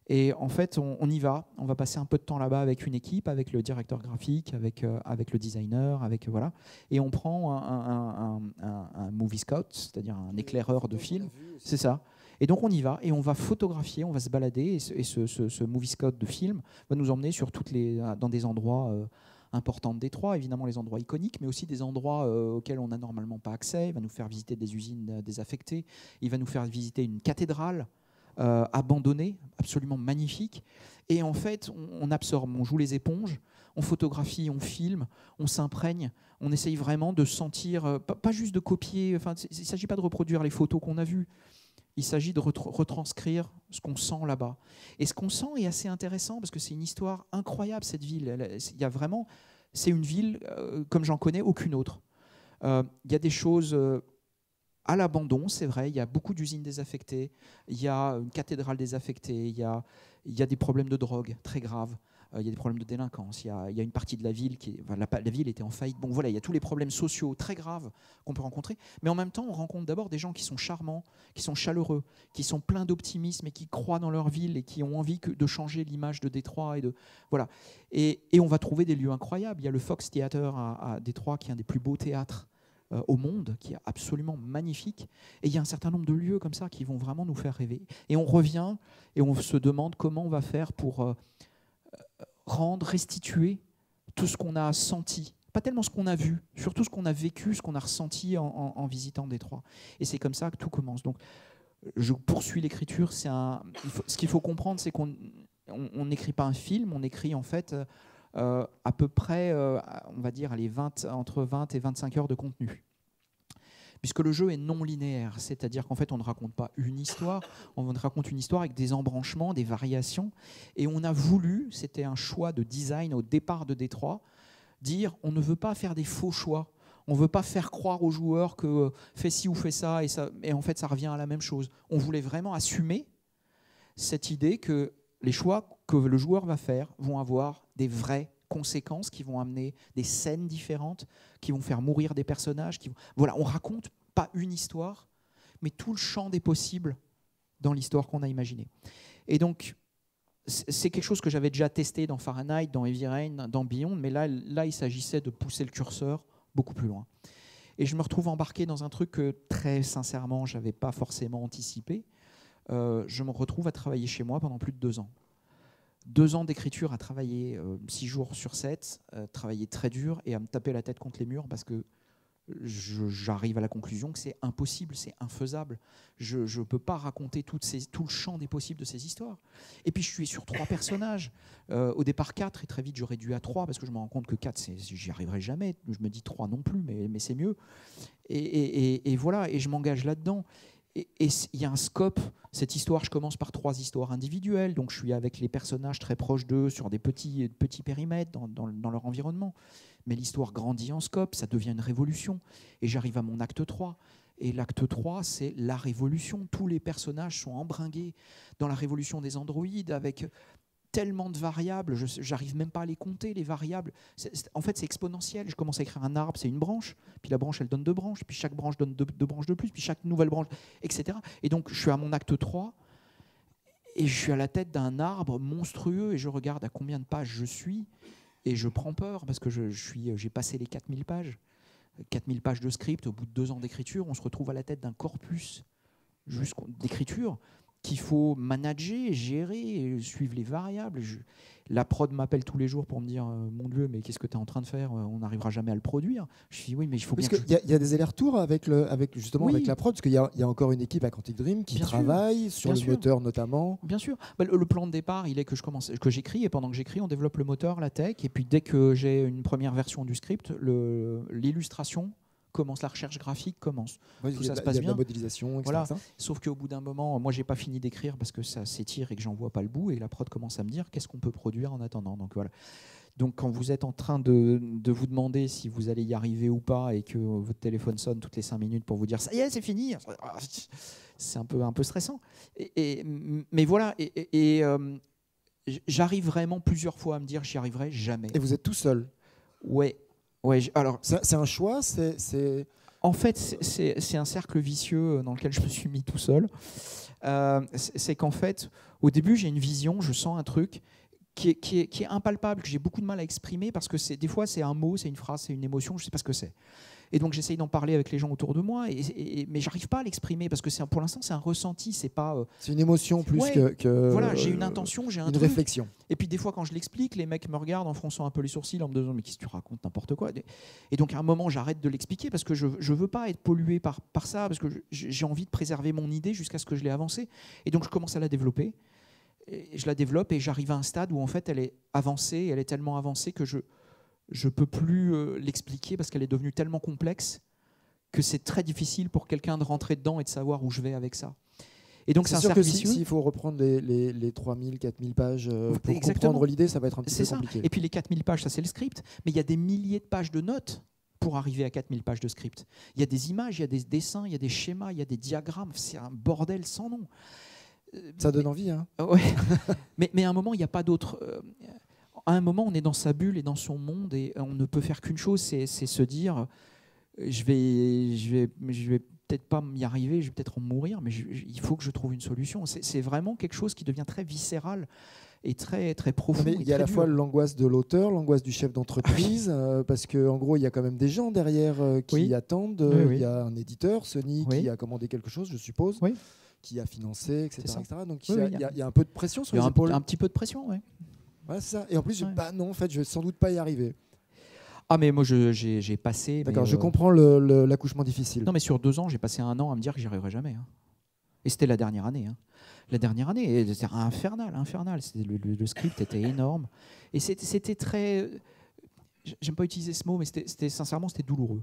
Et en fait, on y va, on va passer un peu de temps là-bas avec une équipe, avec le directeur graphique, avec le designer, voilà. Et on prend un movie scout, c'est-à-dire un éclaireur de film, c'est ça. Et donc on y va et on va photographier, on va se balader et ce movie scout de film va nous emmener dans des endroits importants de Détroit, évidemment les endroits iconiques, mais aussi des endroits auxquels on n'a normalement pas accès. Il va nous faire visiter des usines désaffectées, il va nous faire visiter une cathédrale abandonnée, absolument magnifique. Et en fait, on absorbe, on joue les éponges, on photographie, on filme, on s'imprègne, on essaye vraiment de sentir, pas juste de copier, enfin, il ne s'agit pas de reproduire les photos qu'on a vues. Il s'agit de retranscrire ce qu'on sent là-bas. Et ce qu'on sent est assez intéressant parce que c'est une histoire incroyable, cette ville. C'est une ville comme j'en connais aucune autre. Il y a des choses à l'abandon, c'est vrai. Il y a beaucoup d'usines désaffectées. Il y a une cathédrale désaffectée. Il y a des problèmes de drogue très graves. Il y a des problèmes de délinquance, il y a une partie de la ville la ville était en faillite. Bon, voilà, il y a tous les problèmes sociaux très graves qu'on peut rencontrer. Mais en même temps, on rencontre d'abord des gens qui sont charmants, qui sont chaleureux, qui sont pleins d'optimisme et qui croient dans leur ville et qui ont envie de changer l'image de Détroit. Voilà. Et on va trouver des lieux incroyables. Il y a le Fox Theater à Détroit, qui est un des plus beaux théâtres au monde, qui est absolument magnifique. Et il y a un certain nombre de lieux comme ça qui vont vraiment nous faire rêver. Et on revient et on se demande comment on va faire pour restituer tout ce qu'on a senti, pas tellement ce qu'on a vu, surtout ce qu'on a vécu, ce qu'on a ressenti en visitant Détroit. Et c'est comme ça que tout commence. Donc, je poursuis l'écriture. Ce qu'il faut comprendre, c'est qu'on n'écrit pas un film, on écrit en fait à peu près, on va dire, entre 20 et 25 heures de contenu. Puisque le jeu est non linéaire, c'est-à-dire qu'en fait on ne raconte pas une histoire, on raconte une histoire avec des embranchements, des variations, et on a voulu, c'était un choix de design au départ de Détroit, dire on ne veut pas faire des faux choix, on ne veut pas faire croire aux joueurs que fais ci ou fais ça, et en fait ça revient à la même chose. On voulait vraiment assumer cette idée que les choix que le joueur va faire vont avoir des vraies conséquences, qui vont amener des scènes différentes, qui vont faire mourir des personnages. Voilà, on raconte pas une histoire, mais tout le champ des possibles dans l'histoire qu'on a imaginée. Et donc, c'est quelque chose que j'avais déjà testé dans Fahrenheit, dans Heavy Rain, dans Beyond, mais là il s'agissait de pousser le curseur beaucoup plus loin. Et je me retrouve embarqué dans un truc que, très sincèrement, je n'avais pas forcément anticipé. Je me retrouve à travailler chez moi pendant plus de 2 ans. 2 ans d'écriture à travailler 6 jours sur 7, travailler très dur et à me taper la tête contre les murs parce que j'arrive à la conclusion que c'est impossible, c'est infaisable. Je ne peux pas raconter tout le champ des possibles de ces histoires. Et puis je suis sur 3 personnages. Au départ 4, et très vite je réduis à 3 parce que je me rends compte que 4, j'y arriverai jamais. Je me dis 3 non plus, mais c'est mieux. Et voilà, et je m'engage là-dedans. Et il y a un scope. Cette histoire, je commence par 3 histoires individuelles, donc je suis avec les personnages très proches d'eux sur des petits périmètres dans leur environnement. Mais l'histoire grandit en scope, ça devient une révolution. Et j'arrive à mon acte 3. Et l'acte 3, c'est la révolution. Tous les personnages sont embringués dans la révolution des androïdes avec tellement de variables, j'arrive même pas à les compter, les variables. En fait, c'est exponentiel. Je commence à écrire un arbre, c'est une branche, puis la branche, elle donne 2 branches, puis chaque branche donne 2 branches de plus, puis chaque nouvelle branche, etc. Et donc, je suis à mon acte 3, et je suis à la tête d'un arbre monstrueux, et je regarde à combien de pages je suis, et je prends peur, parce que j'ai passé les 4000 pages. 4000 pages de script, au bout de 2 ans d'écriture, on se retrouve à la tête d'un corpus d'écriture qu'il faut manager, gérer, suivre les variables. La prod m'appelle tous les jours pour me dire mon Dieu, mais qu'est-ce que tu es en train de faire? On n'arrivera jamais à le produire. Je dis oui, mais il faut bien. Parce qu'il y a des allers-retours avec la prod, parce qu'il y a encore une équipe à Quantic Dream qui travaille sur le moteur notamment. Bien sûr. Le plan de départ, il est que j'écris, et pendant que j'écris, on développe le moteur, la tech, et puis dès que j'ai une première version du script, l'illustration commence, la recherche graphique commence. Tout ça se passe bien. La modélisation, etc. Voilà. Sauf qu'au bout d'un moment, moi, j'ai pas fini d'écrire parce que ça s'étire et que j'en vois pas le bout. Et la prod commence à me dire qu'est-ce qu'on peut produire en attendant. Donc voilà. Donc quand vous êtes en train de vous demander si vous allez y arriver ou pas et que votre téléphone sonne toutes les 5 minutes pour vous dire ça y est, c'est fini, c'est un peu stressant. Mais voilà. J'arrive vraiment plusieurs fois à me dire j'y arriverai jamais. Et vous êtes tout seul? Ouais. Alors, c'est un choix, En fait, c'est un cercle vicieux dans lequel je me suis mis tout seul. C'est qu'en fait, au début, j'ai une vision, je sens un truc qui est impalpable, que j'ai beaucoup de mal à exprimer parce que des fois, c'est un mot, c'est une phrase, c'est une émotion, je ne sais pas ce que c'est. Et donc, j'essaye d'en parler avec les gens autour de moi, mais je n'arrive pas à l'exprimer parce que pour l'instant, c'est un ressenti. C'est une émotion plus que voilà, j'ai une intention, j'ai une réflexion. Et puis, des fois, quand je l'explique, les mecs me regardent en fronçant un peu les sourcils en me disant « Mais qu'est-ce que tu racontes, n'importe quoi ?» Et donc, à un moment, j'arrête de l'expliquer parce que je ne veux pas être pollué par ça, parce que j'ai envie de préserver mon idée jusqu'à ce que je l'ai avancée. Et donc, je commence à la développer. Et je la développe et j'arrive à un stade où, en fait, elle est avancée. Elle est tellement avancée que je ne peux plus l'expliquer parce qu'elle est devenue tellement complexe que c'est très difficile pour quelqu'un de rentrer dedans et de savoir où je vais avec ça. Et donc c'est un cercle vicieux. S'il faut reprendre les 3000, 4000 pages pour comprendre l'idée, ça va être un petit peu compliqué. Et puis les 4000 pages, ça c'est le script, mais il y a des milliers de pages de notes pour arriver à 4000 pages de script. Il y a des images, il y a des dessins, il y a des schémas, il y a des diagrammes, c'est un bordel sans nom. Ça donne envie, hein. Ouais. mais à un moment, il n'y a pas d'autre... À un moment, on est dans sa bulle et dans son monde et on ne peut faire qu'une chose, c'est se dire je vais peut-être pas m'y arriver, je vais peut-être en mourir, mais il faut que je trouve une solution. C'est vraiment quelque chose qui devient très viscéral et très, très profond. Mais il y a à la fois l'angoisse de l'auteur, l'angoisse du chef d'entreprise, parce qu'en gros, il y a quand même des gens derrière qui attendent. Il y a un éditeur, Sony, qui a commandé quelque chose, je suppose, qui a financé, etc. Donc il y a un peu de pression sur les épaules. Un petit peu de pression, oui. Ouais, c'est ça. Et en plus, non, en fait, je vais sans doute pas y arriver. Ah, mais moi, j'ai passé... D'accord, je comprends l'accouchement difficile. Non, mais sur 2 ans, j'ai passé 1 an à me dire que j'y arriverai jamais. Hein. Et c'était la dernière année. Hein. La dernière année, c'était infernal. Le script était énorme. Et c'était très... J'aime pas utiliser ce mot, mais sincèrement, c'était douloureux.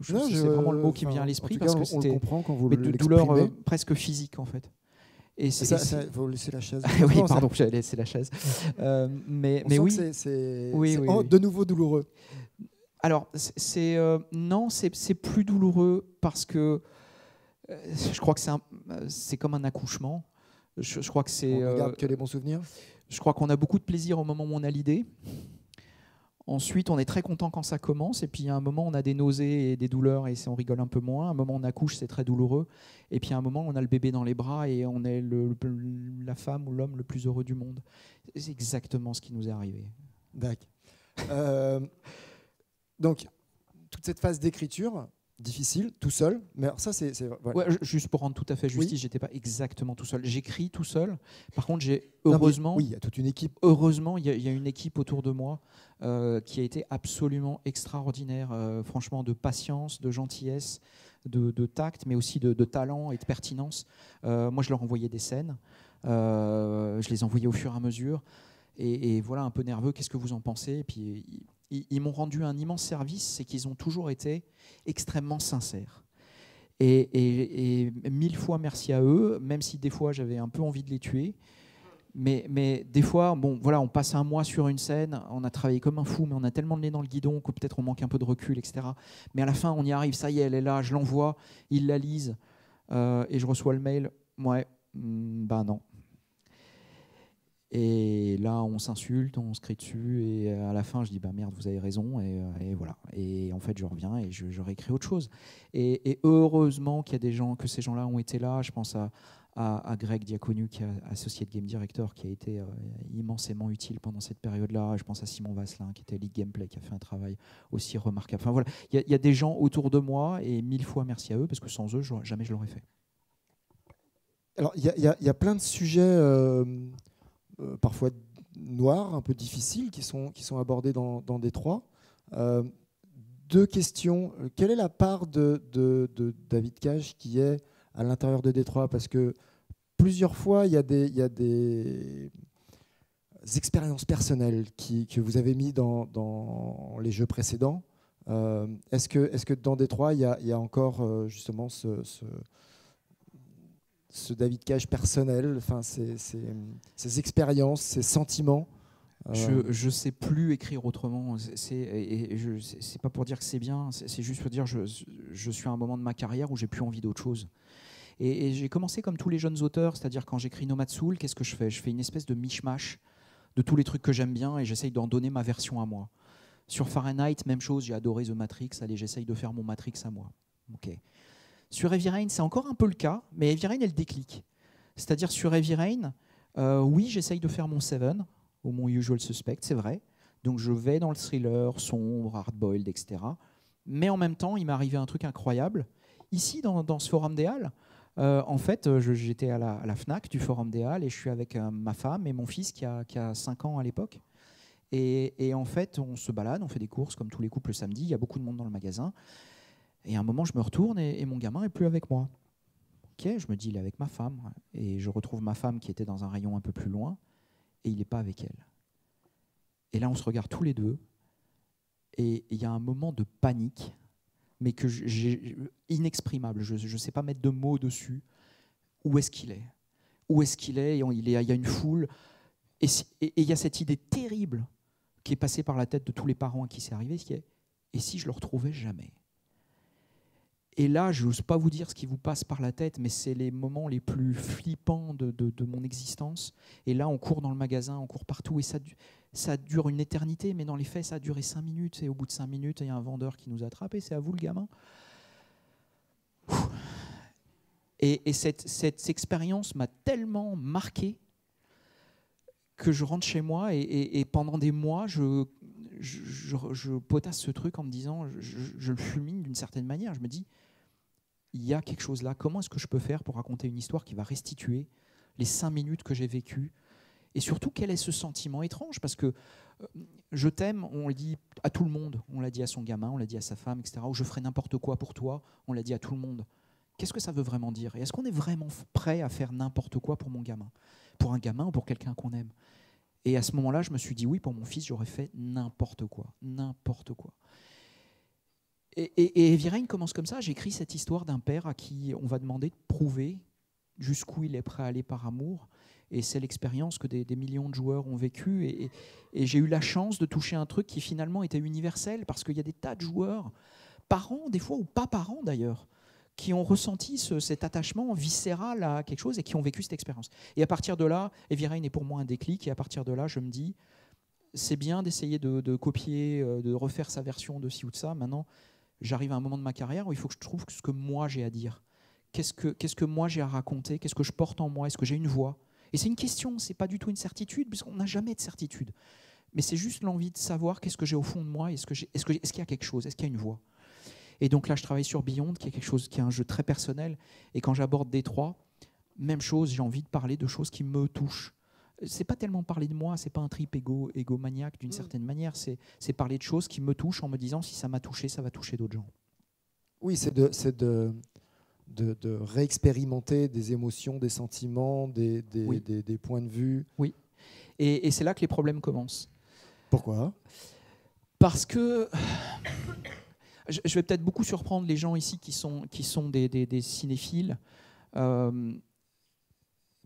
C'est vraiment le mot qui me vient à l'esprit. Parce que on le comprend quand vous l'exprimez. De douleur presque physique, en fait. Il faut laisser la chaise. Oui, pardon, j'allais laisser la chaise. Mais oui, c'est de nouveau douloureux. Alors, non, c'est plus douloureux parce que je crois que c'est comme un accouchement. Je crois que c'est. On ne garde que les bons souvenirs. Je crois qu'on a beaucoup de plaisir au moment où on a l'idée. Ensuite, on est très content quand ça commence. Et puis, à un moment, on a des nausées et des douleurs et on rigole un peu moins. À un moment, on accouche, c'est très douloureux. Et puis, à un moment, on a le bébé dans les bras et on est la femme ou l'homme le plus heureux du monde. C'est exactement ce qui nous est arrivé. D'accord. Donc, toute cette phase d'écriture, difficile, tout seul. Mais alors ça, c'est voilà. Ouais, juste pour rendre tout à fait justice, Oui. j'étais pas exactement tout seul. J'écris tout seul. Par contre, j'ai Non, mais heureusement, oui, il y a toute une équipe. heureusement, il y a une équipe autour de moi qui a été absolument extraordinaire. Franchement, de patience, de gentillesse, de tact, mais aussi de talent et de pertinence. Moi, je leur envoyais des scènes. Je les envoyais au fur et à mesure. Et voilà, un peu nerveux, qu'est-ce que vous en pensez? Et puis, ils m'ont rendu un immense service, c'est qu'ils ont toujours été extrêmement sincères. Et 1000 fois merci à eux, même si des fois j'avais un peu envie de les tuer. Mais des fois, bon, voilà, on passe un mois sur une scène, on a travaillé comme un fou, mais on a tellement le nez dans le guidon que peut-être on manque un peu de recul, etc. Mais à la fin, on y arrive, ça y est, elle est là, je l'envoie, ils la lisent, et je reçois le mail, ouais, ben non. Et là, on s'insulte, on se crie dessus, et à la fin, je dis bah merde, vous avez raison, et voilà. Et en fait, je reviens et je réécris autre chose. Et heureusement qu'il y a des gens, que ces gens-là ont été là. Je pense à Greg Diaconu, qui est associé de Game Director, qui a été immensément utile pendant cette période-là. Je pense à Simon Vasselin, qui était Lead Gameplay, qui a fait un travail aussi remarquable. Enfin voilà, il y a des gens autour de moi, et 1000 fois merci à eux, parce que sans eux, jamais je l'aurais fait. Alors, il y a plein de sujets parfois noirs, un peu difficiles, qui sont abordés dans Détroit. Deux questions. Quelle est la part de David Cage qui est à l'intérieur de Détroit? Parce que plusieurs fois, il y a des expériences personnelles que vous avez mis dans les jeux précédents. Est-ce que dans Détroit, il y a encore justement ce David Cage personnel, enfin, ces expériences, ces sentiments? Je sais plus écrire autrement. C'est pas pour dire que c'est bien, c'est juste pour dire que je suis à un moment de ma carrière où j'ai plus envie d'autre chose. Et j'ai commencé comme tous les jeunes auteurs, c'est-à-dire quand j'écris Nomad Soul, qu'est-ce que je fais? Je fais une espèce de mishmash de tous les trucs que j'aime bien et j'essaye d'en donner ma version à moi. Sur Fahrenheit, même chose, j'ai adoré The Matrix, allez, j'essaye de faire mon Matrix à moi. Ok. Sur Heavy Rain, c'est encore un peu le cas, mais Heavy Rain, elle déclic. C'est-à-dire sur Heavy Rain, oui, j'essaye de faire mon Seven, ou mon Usual Suspect, c'est vrai. Donc je vais dans le thriller, sombre, hard-boiled, etc. Mais en même temps, il m'est arrivé un truc incroyable. Ici, dans ce Forum des Halles, en fait, j'étais à la FNAC du Forum des Halles et je suis avec ma femme et mon fils qui a 5 ans à l'époque. Et en fait, on se balade, on fait des courses comme tous les couples le samedi, il y a beaucoup de monde dans le magasin. Et à un moment, je me retourne et mon gamin n'est plus avec moi. Ok, je me dis, il est avec ma femme. Et je retrouve ma femme qui était dans un rayon un peu plus loin et il n'est pas avec elle. Et là, on se regarde tous les deux et il y a un moment de panique, mais que inexprimable. Je ne sais pas mettre de mots dessus. Où est-ce qu'il est? Où est-ce qu'il est? Il y a une foule. Et il y a cette idée terrible qui est passée par la tête de tous les parents à qui c'est arrivé, qui est, et si je le retrouvais jamais? Et là, je n'ose pas vous dire ce qui vous passe par la tête, mais c'est les moments les plus flippants de mon existence. Et là, on court dans le magasin, on court partout, et ça dure une éternité, mais dans les faits, ça a duré 5 minutes. Et au bout de 5 minutes, il y a un vendeur qui nous a attrapés. C'est à vous, le gamin. Et cette expérience m'a tellement marqué que je rentre chez moi et pendant des mois, je potasse ce truc en me disant, je le fulmine d'une certaine manière. Je me dis, il y a quelque chose là. Comment est-ce que je peux faire pour raconter une histoire qui va restituer les 5 minutes que j'ai vécues? Et surtout, quel est ce sentiment étrange? Parce que je t'aime, on le dit à tout le monde. On l'a dit à son gamin, on l'a dit à sa femme, etc. Ou je ferai n'importe quoi pour toi, on l'a dit à tout le monde. Qu'est-ce que ça veut vraiment dire? Et est-ce qu'on est vraiment prêt à faire n'importe quoi pour mon gamin? Pour un gamin ou pour quelqu'un qu'on aime? Et à ce moment-là, je me suis dit, oui, pour mon fils, j'aurais fait n'importe quoi. N'importe quoi. Et Heavy Rain commence comme ça. J'écris cette histoire d'un père à qui on va demander de prouver jusqu'où il est prêt à aller par amour. Et c'est l'expérience que des millions de joueurs ont vécue. Et j'ai eu la chance de toucher un truc qui finalement était universel, parce qu'il y a des tas de joueurs, parents des fois, ou pas parents d'ailleurs, qui ont ressenti cet attachement viscéral à quelque chose et qui ont vécu cette expérience. Et à partir de là, Heavy Rain est pour moi un déclic. Et à partir de là, je me dis, c'est bien d'essayer de copier, de refaire sa version de ci ou de ça. Maintenant, j'arrive à un moment de ma carrière où il faut que je trouve ce que moi j'ai à dire. Qu'est-ce que moi j'ai à raconter? Qu'est-ce que je porte en moi? Est-ce que j'ai une voix? Et c'est une question, c'est pas du tout une certitude, puisqu'on n'a jamais de certitude. Mais c'est juste l'envie de savoir qu'est-ce que j'ai au fond de moi, est-ce qu'il y a quelque chose, est-ce qu'il y a une voix? Et donc là, je travaille sur Beyond, qui est quelque chose, qui est un jeu très personnel. Et quand j'aborde Détroit, même chose, j'ai envie de parler de choses qui me touchent. C'est pas tellement parler de moi, c'est pas un trip égomaniaque d'une certaine manière, c'est parler de choses qui me touchent en me disant si ça m'a touché, ça va toucher d'autres gens. Oui, c'est de réexpérimenter des émotions, des sentiments, des points de vue. Oui, et c'est là que les problèmes commencent. Pourquoi? Parce que je vais peut-être beaucoup surprendre les gens ici qui sont des cinéphiles,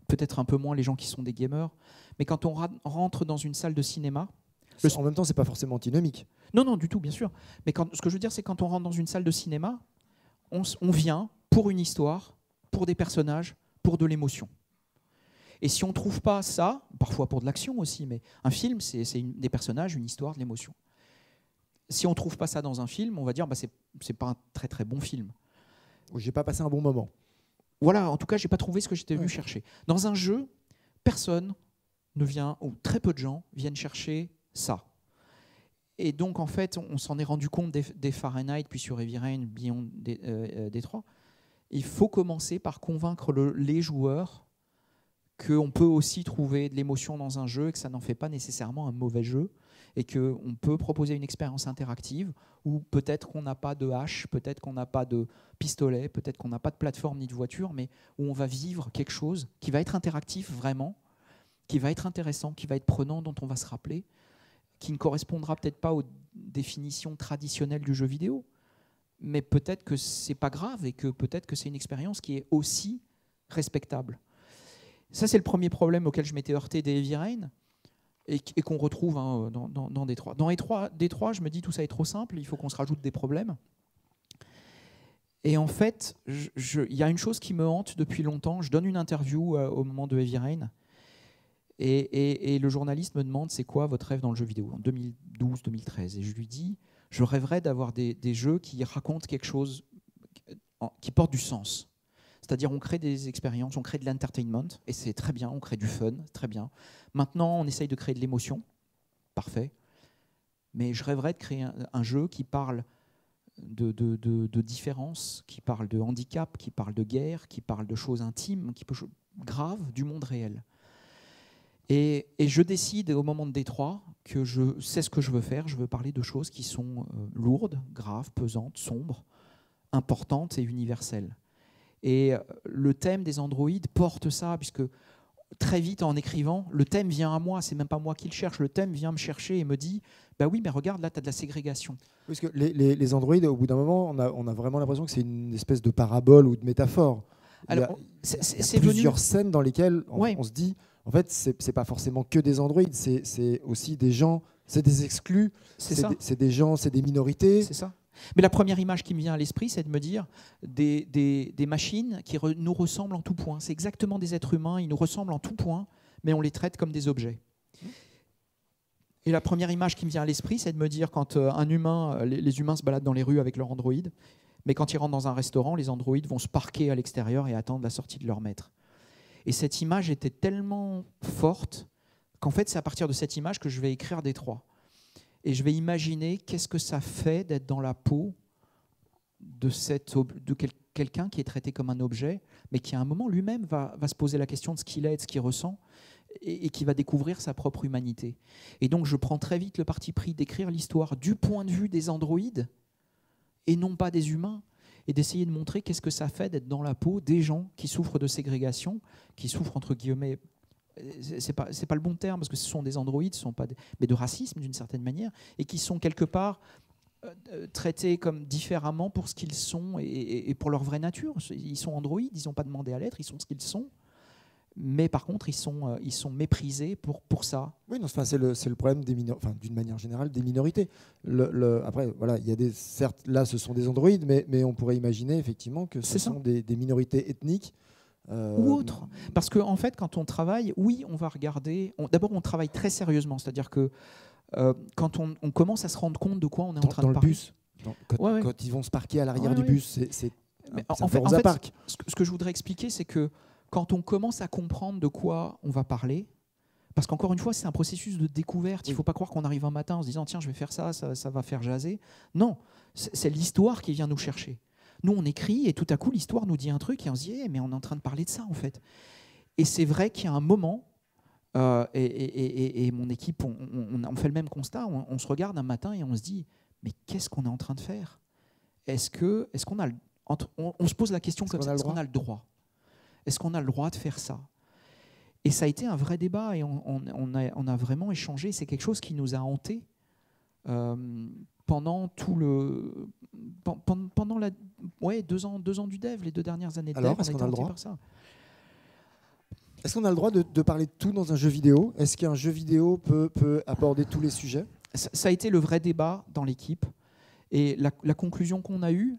peut-être un peu moins les gens qui sont des gamers, mais quand on rentre dans une salle de cinéma... En même temps, c'est pas forcément antinomique. Non, du tout, bien sûr. Mais ce que je veux dire, c'est quand on rentre dans une salle de cinéma, on vient pour une histoire, pour des personnages, pour de l'émotion. Et si on ne trouve pas ça, parfois pour de l'action aussi, mais un film, c'est des personnages, une histoire, de l'émotion. Si on ne trouve pas ça dans un film, on va dire c'est pas un très très bon film. J'ai pas passé un bon moment. Voilà, en tout cas, j'ai pas trouvé ce que j'étais venu chercher. Dans un jeu, personne ne vient, ou très peu de gens viennent chercher ça. Et donc, en fait, on s'en est rendu compte des Fahrenheit, puis sur Heavy Rain, Beyond Détroit. Il faut commencer par convaincre les joueurs qu'on peut aussi trouver de l'émotion dans un jeu et que ça n'en fait pas nécessairement un mauvais jeu et qu'on peut proposer une expérience interactive où peut-être qu'on n'a pas de hache, peut-être qu'on n'a pas de pistolet, peut-être qu'on n'a pas de plateforme ni de voiture, mais où on va vivre quelque chose qui va être interactif vraiment, qui va être intéressant, qui va être prenant, dont on va se rappeler, qui ne correspondra peut-être pas aux définitions traditionnelles du jeu vidéo, mais peut-être que c'est pas grave et que peut-être que c'est une expérience qui est aussi respectable. Ça, c'est le premier problème auquel je m'étais heurté des Heavy Rain et qu'on retrouve dans Détroit. Dans Détroit, je me dis tout ça est trop simple, il faut qu'on se rajoute des problèmes. Et en fait, il y a une chose qui me hante depuis longtemps. Je donne une interview au moment de Heavy Rain et le journaliste me demande c'est quoi votre rêve dans le jeu vidéo en 2012-2013. Et je lui dis je rêverais d'avoir des jeux qui racontent quelque chose, qui porte du sens. C'est-à-dire on crée des expériences, on crée de l'entertainment, et c'est très bien, on crée du fun, très bien. Maintenant, on essaye de créer de l'émotion, parfait. Mais je rêverais de créer un jeu qui parle de différence, qui parle de handicap, qui parle de guerre, qui parle de choses intimes, graves du monde réel. Et je décide au moment de Détroit que je sais ce que je veux faire. Je veux parler de choses qui sont lourdes, graves, pesantes, sombres, importantes et universelles. Et le thème des androïdes porte ça, puisque très vite en écrivant, le thème vient à moi, c'est même pas moi qui le cherche, le thème vient me chercher et me dit bah oui, mais regarde, là, tu as de la ségrégation. Parce que les androïdes, au bout d'un moment, on a vraiment l'impression que c'est une espèce de parabole ou de métaphore. Alors, il y a plusieurs scènes dans lesquelles on se dit en fait, c'est pas forcément que des androïdes, c'est aussi des gens, c'est des exclus, c'est des gens, c'est des minorités. C'est ça. Mais la première image qui me vient à l'esprit, c'est de me dire des machines qui nous ressemblent en tout point. C'est exactement des êtres humains, ils nous ressemblent en tout point, mais on les traite comme des objets. Et la première image qui me vient à l'esprit, c'est de me dire quand les humains se baladent dans les rues avec leur androïde, mais quand ils rentrent dans un restaurant, les androïdes vont se parquer à l'extérieur et attendre la sortie de leur maître. Et cette image était tellement forte qu'en fait, c'est à partir de cette image que je vais écrire Détroit. Et je vais imaginer qu'est-ce que ça fait d'être dans la peau de quelqu'un qui est traité comme un objet, mais qui à un moment lui-même va se poser la question de ce qu'il est, de ce qu'il ressent, et qui va découvrir sa propre humanité. Et donc je prends très vite le parti pris d'écrire l'histoire du point de vue des androïdes, et non pas des humains, et d'essayer de montrer qu'est-ce que ça fait d'être dans la peau des gens qui souffrent de ségrégation, qui souffrent entre guillemets, c'est pas le bon terme parce que ce sont des androïdes, mais de racisme d'une certaine manière, et qui sont quelque part traités comme différemment pour ce qu'ils sont et pour leur vraie nature. Ils sont androïdes, ils n'ont pas demandé à l'être, ils sont ce qu'ils sont. Mais par contre, ils sont méprisés pour ça. Oui, non, c'est le problème d'une manière générale des minorités. Après, voilà, il y a certes, là, ce sont des androïdes, mais on pourrait imaginer effectivement que ce sont des minorités ethniques. Ou autres. Parce qu'en en fait, quand on travaille, oui, on va regarder. D'abord, on travaille très sérieusement. C'est-à-dire que quand on commence à se rendre compte de quoi on est en train de parler. Dans le bus. Quand ils vont se parquer à l'arrière du bus, c'est en fait, ce que je voudrais expliquer, c'est que quand on commence à comprendre de quoi on va parler, parce qu'encore une fois, c'est un processus de découverte. Il ne faut pas croire qu'on arrive un matin en se disant tiens, je vais faire ça va faire jaser. Non, c'est l'histoire qui vient nous chercher. Nous, on écrit et tout à coup, l'histoire nous dit un truc et on se dit mais on est en train de parler de ça en fait. Et c'est vrai qu'il y a un moment, et mon équipe, on fait le même constat, on se regarde un matin et on se dit mais qu'est-ce qu'on est en train de faire ? Est-ce qu'on a on se pose la question comme ça, est-ce qu'on a le droit ? Est-ce qu'on a le droit de faire ça ? Et ça a été un vrai débat et on a vraiment échangé. C'est quelque chose qui nous a hantés pendant pendant 2 ans du dev, les 2 dernières années de dev. Est-ce qu'on a le droit ? Est-ce qu'on a le droit de parler de tout dans un jeu vidéo ? Est-ce qu'un jeu vidéo peut aborder tous les sujets ? Ça a été le vrai débat dans l'équipe. Et la conclusion qu'on a eue,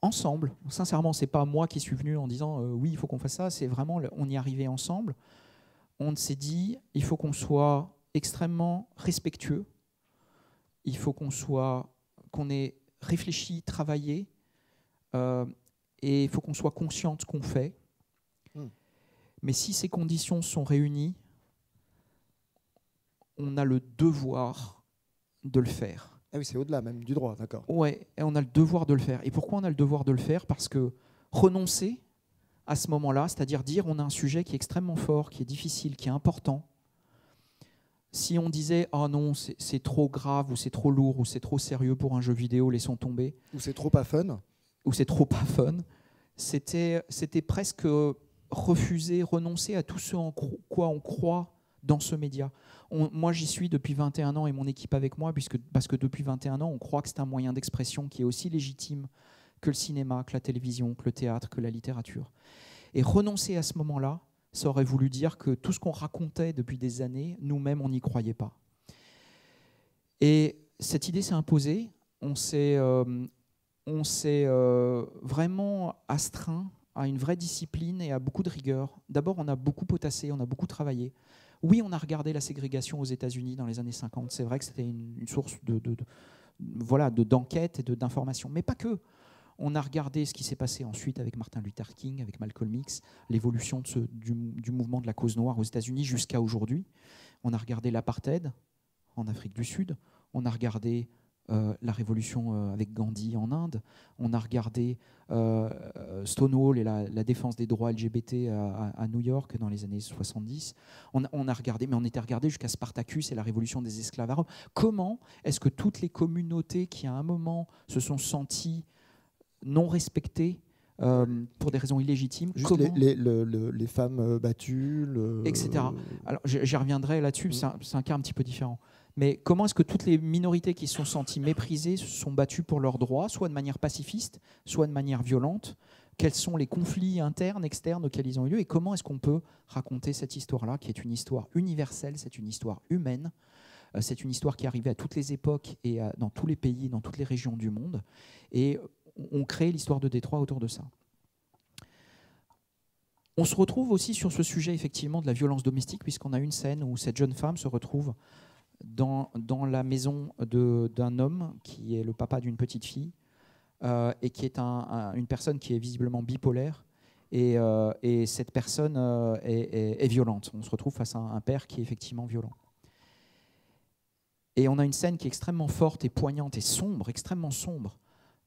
ensemble, sincèrement, c'est pas moi qui suis venu en disant oui, il faut qu'on fasse ça, c'est vraiment, on y est arrivé ensemble. On s'est dit, il faut qu'on soit extrêmement respectueux, il faut qu'on ait réfléchi, travaillé, et il faut qu'on soit conscient de ce qu'on fait. Mais si ces conditions sont réunies, on a le devoir de le faire. Ah oui, c'est au-delà même du droit, d'accord. Ouais, et on a le devoir de le faire. Et pourquoi on a le devoir de le faire ? Parce que renoncer à ce moment-là, c'est-à-dire dire on a un sujet qui est extrêmement fort, qui est difficile, qui est important. Si on disait « Ah non, c'est trop grave, ou c'est trop lourd, ou c'est trop sérieux pour un jeu vidéo, laissons tomber », ou c'est trop pas fun, c'était presque refuser, renoncer à tout ce en quoi on croit dans ce média. Moi, j'y suis depuis 21 ans et mon équipe avec moi, parce que depuis 21 ans, on croit que c'est un moyen d'expression qui est aussi légitime que le cinéma, que la télévision, que le théâtre, que la littérature. Et renoncer à ce moment-là, ça aurait voulu dire que tout ce qu'on racontait depuis des années, nous-mêmes, on n'y croyait pas. Et cette idée s'est imposée. On s'est vraiment astreint à une vraie discipline et à beaucoup de rigueur. D'abord, on a beaucoup potassé, on a beaucoup travaillé. Oui, on a regardé la ségrégation aux États-Unis dans les années 50. C'est vrai que c'était une source d'enquête et d'information. Mais pas que. On a regardé ce qui s'est passé ensuite avec Martin Luther King, avec Malcolm X, l'évolution du mouvement de la cause noire aux États-Unis jusqu'à aujourd'hui. On a regardé l'apartheid en Afrique du Sud. On a regardé la révolution avec Gandhi en Inde. On a regardé Stonewall et la défense des droits LGBT à New York dans les années 70. On a regardé, mais on était regardé jusqu'à Spartacus et la révolution des esclaves à Rome. Comment est-ce que toutes les communautés qui à un moment se sont senties non respectées pour des raisons illégitimes, juste les femmes battues, etc. Alors j'y reviendrai là-dessus, c'est un cas un petit peu différent. Mais comment est-ce que toutes les minorités qui se sont senties méprisées se sont battues pour leurs droits, soit de manière pacifiste, soit de manière violente ? Quels sont les conflits internes, externes auxquels ils ont eu lieu ? Et comment est-ce qu'on peut raconter cette histoire-là, qui est une histoire universelle, c'est une histoire humaine, c'est une histoire qui est arrivée à toutes les époques et dans tous les pays, dans toutes les régions du monde. Et on crée l'histoire de Détroit autour de ça. On se retrouve aussi sur ce sujet, effectivement, de la violence domestique, puisqu'on a une scène où cette jeune femme se retrouve dans la maison d'un homme qui est le papa d'une petite fille et qui est une personne qui est visiblement bipolaire et cette personne est violente. On se retrouve face à un père qui est effectivement violent. Et on a une scène qui est extrêmement forte et poignante et sombre, extrêmement sombre,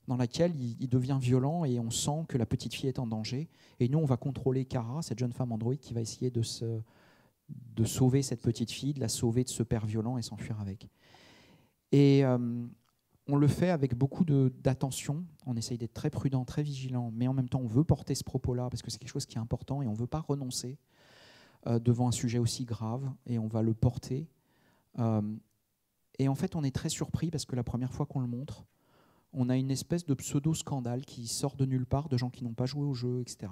dans laquelle il devient violent et on sent que la petite fille est en danger. Et nous, on va contrôler Kara, cette jeune femme androïde qui va essayer de sauver cette petite fille, de la sauver de ce père violent et s'enfuir avec. Et on le fait avec beaucoup d'attention, on essaye d'être très prudent, très vigilant, mais en même temps on veut porter ce propos-là parce que c'est quelque chose qui est important et on ne veut pas renoncer devant un sujet aussi grave et on va le porter. Et en fait on est très surpris parce que la première fois qu'on le montre, on a une espèce de pseudo-scandale qui sort de nulle part, de gens qui n'ont pas joué au jeu, etc.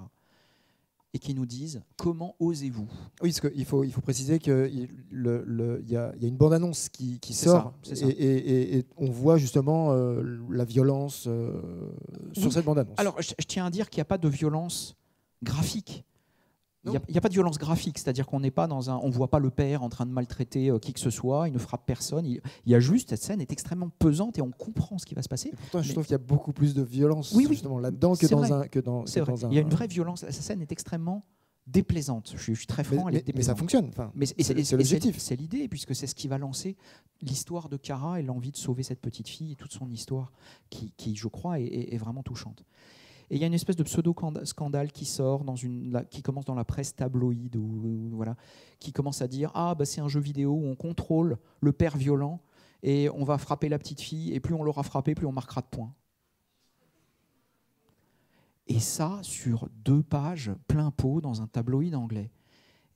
et qui nous disent comment osez-vous. Oui, parce qu'il faut préciser qu'il y a une bande-annonce qui sort C'est ça. et on voit justement la violence sur cette bande-annonce. Alors, je tiens à dire qu'il n'y a pas de violence graphique. Il n'y a pas de violence graphique, c'est-à-dire qu'on n'est pas on voit pas le père en train de maltraiter qui que ce soit, il ne frappe personne. Il y a juste, cette scène est extrêmement pesante et on comprend ce qui va se passer. Et pourtant, je trouve qu'il y a beaucoup plus de violence justement là-dedans que c'est dans vrai. un. C'est vrai. Il y a une vraie violence. Cette scène est extrêmement déplaisante. Je suis très franc, elle est déplaisante. Mais ça fonctionne. C'est l'objectif. C'est l'idée, puisque c'est ce qui va lancer l'histoire de Cara et l'envie de sauver cette petite fille et toute son histoire, qui je crois, est vraiment touchante. Et il y a une espèce de pseudo-scandale qui sort, qui commence dans la presse tabloïde, voilà, qui commence à dire c'est un jeu vidéo où on contrôle le père violent et on va frapper la petite fille, et plus on l'aura frappé, plus on marquera de points. Et ça, sur 2 pages, plein pot, dans un tabloïd anglais.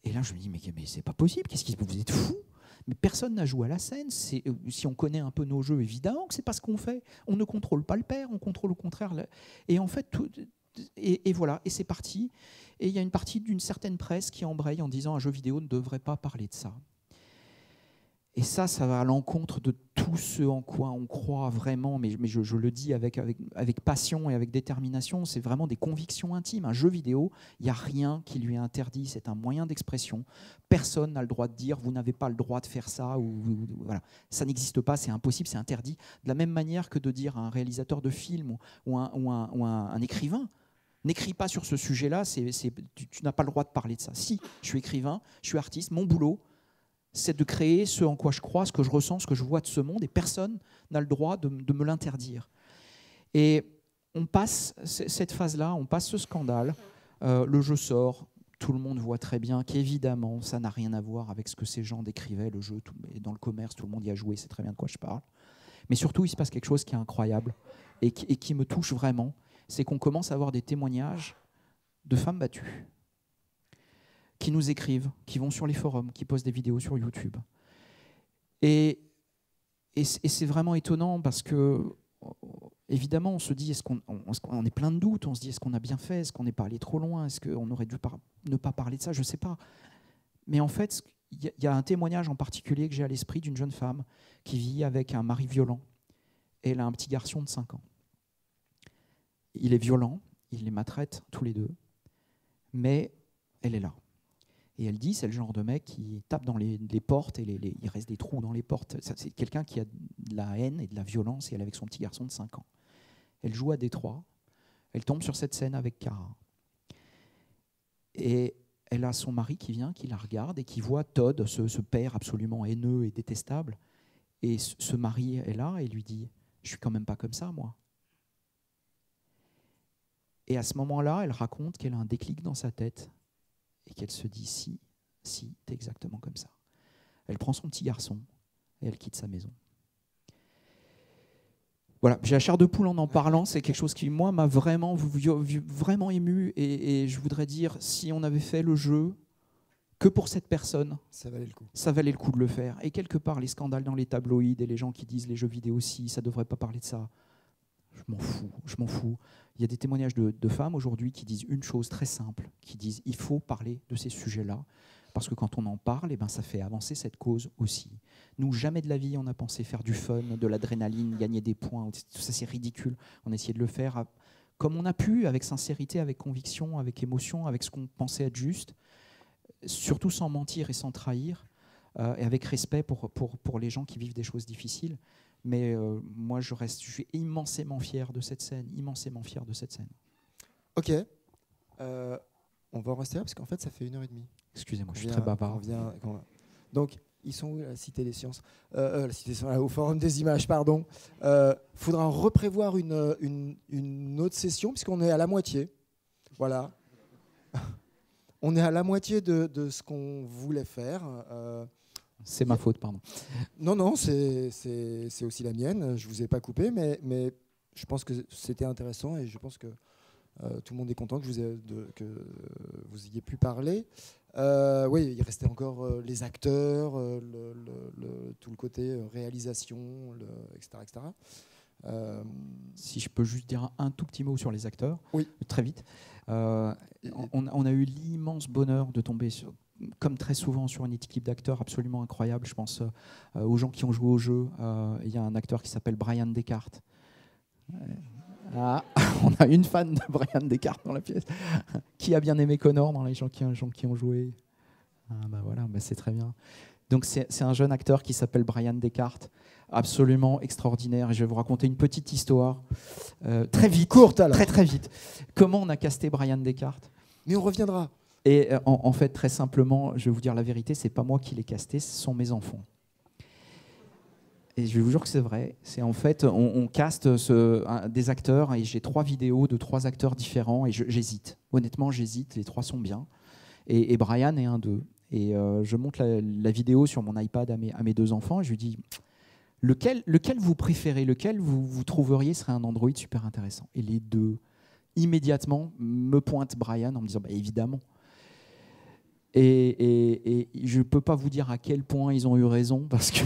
Et là, je me dis, mais c'est pas possible, vous êtes fous? Mais personne n'a joué à la scène. Si on connaît un peu nos jeux, évidemment que c'est pas ce qu'on fait. On ne contrôle pas le père, on contrôle au contraire. Et en fait, et voilà, et c'est parti. Et il y a une partie d'une certaine presse qui embraye en disant un jeu vidéo ne devrait pas parler de ça. Et ça va à l'encontre de tout ce en quoi on croit vraiment, mais je le dis avec passion et avec détermination, c'est vraiment des convictions intimes. Un jeu vidéo, il n'y a rien qui lui est interdit, c'est un moyen d'expression. Personne n'a le droit de dire « vous n'avez pas le droit de faire ça », voilà. Ça n'existe pas, c'est impossible, c'est interdit. De la même manière que de dire à un réalisateur de film ou un écrivain « n'écris pas sur ce sujet-là, tu n'as pas le droit de parler de ça ». Si, je suis écrivain, je suis artiste, mon boulot, c'est de créer ce en quoi je crois, ce que je ressens, ce que je vois de ce monde, et personne n'a le droit de me l'interdire. Et on passe cette phase-là, on passe ce scandale, le jeu sort, tout le monde voit très bien qu'évidemment, ça n'a rien à voir avec ce que ces gens décrivaient, le jeu, dans le commerce, tout le monde y a joué, c'est très bien de quoi je parle. Mais surtout, il se passe quelque chose qui est incroyable et qui me touche vraiment, c'est qu'on commence à avoir des témoignages de femmes battues, qui nous écrivent, qui vont sur les forums, qui postent des vidéos sur YouTube. Et c'est vraiment étonnant parce que, évidemment, on se dit, on est plein de doutes, on se dit, est-ce qu'on a bien fait, est-ce qu'on n'est pas allé trop loin, est-ce qu'on aurait dû ne pas parler de ça, je ne sais pas. Mais en fait, il y a un témoignage en particulier que j'ai à l'esprit d'une jeune femme qui vit avec un mari violent. Et elle a un petit garçon de 5 ans. Il est violent, il les maltraite tous les deux, mais elle est là. Et elle dit, c'est le genre de mec qui tape dans les portes et il reste des trous dans les portes. C'est quelqu'un qui a de la haine et de la violence, et elle est avec son petit garçon de 5 ans. Elle joue à Détroit, elle tombe sur cette scène avec Cara. Et elle a son mari qui vient, qui la regarde et qui voit Todd, ce père absolument haineux et détestable. Et ce mari est là et lui dit, je suis quand même pas comme ça, moi. Et à ce moment-là, elle raconte qu'elle a un déclic dans sa tête et qu'elle se dit, si, t'es exactement comme ça. Elle prend son petit garçon et elle quitte sa maison. Voilà, j'ai la chair de poule en parlant, c'est quelque chose qui, moi, m'a vraiment ému, et je voudrais dire, si on avait fait le jeu que pour cette personne, ça valait le coup de le faire. Et quelque part, les scandales dans les tabloïds et les gens qui disent les jeux vidéo aussi, ça ne devrait pas parler de ça, je m'en fous. Il y a des témoignages de femmes aujourd'hui qui disent une chose très simple, qui disent il faut parler de ces sujets-là, parce que quand on en parle, ça fait avancer cette cause aussi. Nous, jamais de la vie, on a pensé faire du fun, de l'adrénaline, gagner des points, tout ça c'est ridicule. On a essayé de le faire comme on a pu, avec sincérité, avec conviction, avec émotion, avec ce qu'on pensait être juste, surtout sans mentir et sans trahir, et avec respect pour les gens qui vivent des choses difficiles. Mais moi, je suis immensément fier de cette scène, Ok. On va en rester là, parce qu'en fait, ça fait 1h30. Excusez-moi, je suis très bavard. Donc, ils sont où, la Cité des Sciences, au Forum des Images, pardon. Faudra reprévoir une autre session, puisqu'on est à la moitié. Voilà. On est à la moitié de ce qu'on voulait faire. C'est ma faute, pardon. Non, c'est aussi la mienne. Je ne vous ai pas coupé, mais je pense que c'était intéressant, et je pense que tout le monde est content que vous ayez pu parler. Oui, il restait encore les acteurs, tout le côté réalisation, etc., etc. Si je peux juste dire un tout petit mot sur les acteurs, Oui. très vite. On a eu l'immense bonheur de tomber comme très souvent sur une équipe d'acteurs absolument incroyable. Je pense aux gens qui ont joué au jeu. Il y a un acteur qui s'appelle Brian Descartes. On a une fan de Brian Descartes dans la pièce. Qui a bien aimé Connor dans les gens qui ont joué? Voilà, c'est très bien. Donc c'est un jeune acteur qui s'appelle Brian Descartes, absolument extraordinaire. Et je vais vous raconter une petite histoire, très vite, courte alors. Très vite. Comment on a casté Brian Descartes? Mais on reviendra. Et en fait, très simplement, je vais vous dire la vérité, c'est pas moi qui l'ai casté, ce sont mes enfants. Et je vous jure que c'est vrai. C'est en fait, on caste des acteurs et j'ai 3 vidéos de 3 acteurs différents et j'hésite. Honnêtement, j'hésite. Les 3 sont bien. Et Brian est un d'eux. Et je montre la vidéo sur mon iPad à mes 2 enfants et je lui dis lequel vous préférez, lequel vous trouveriez serait un Android super intéressant. Et les 2 immédiatement me pointent Brian en me disant évidemment. Et je ne peux pas vous dire à quel point ils ont eu raison parce que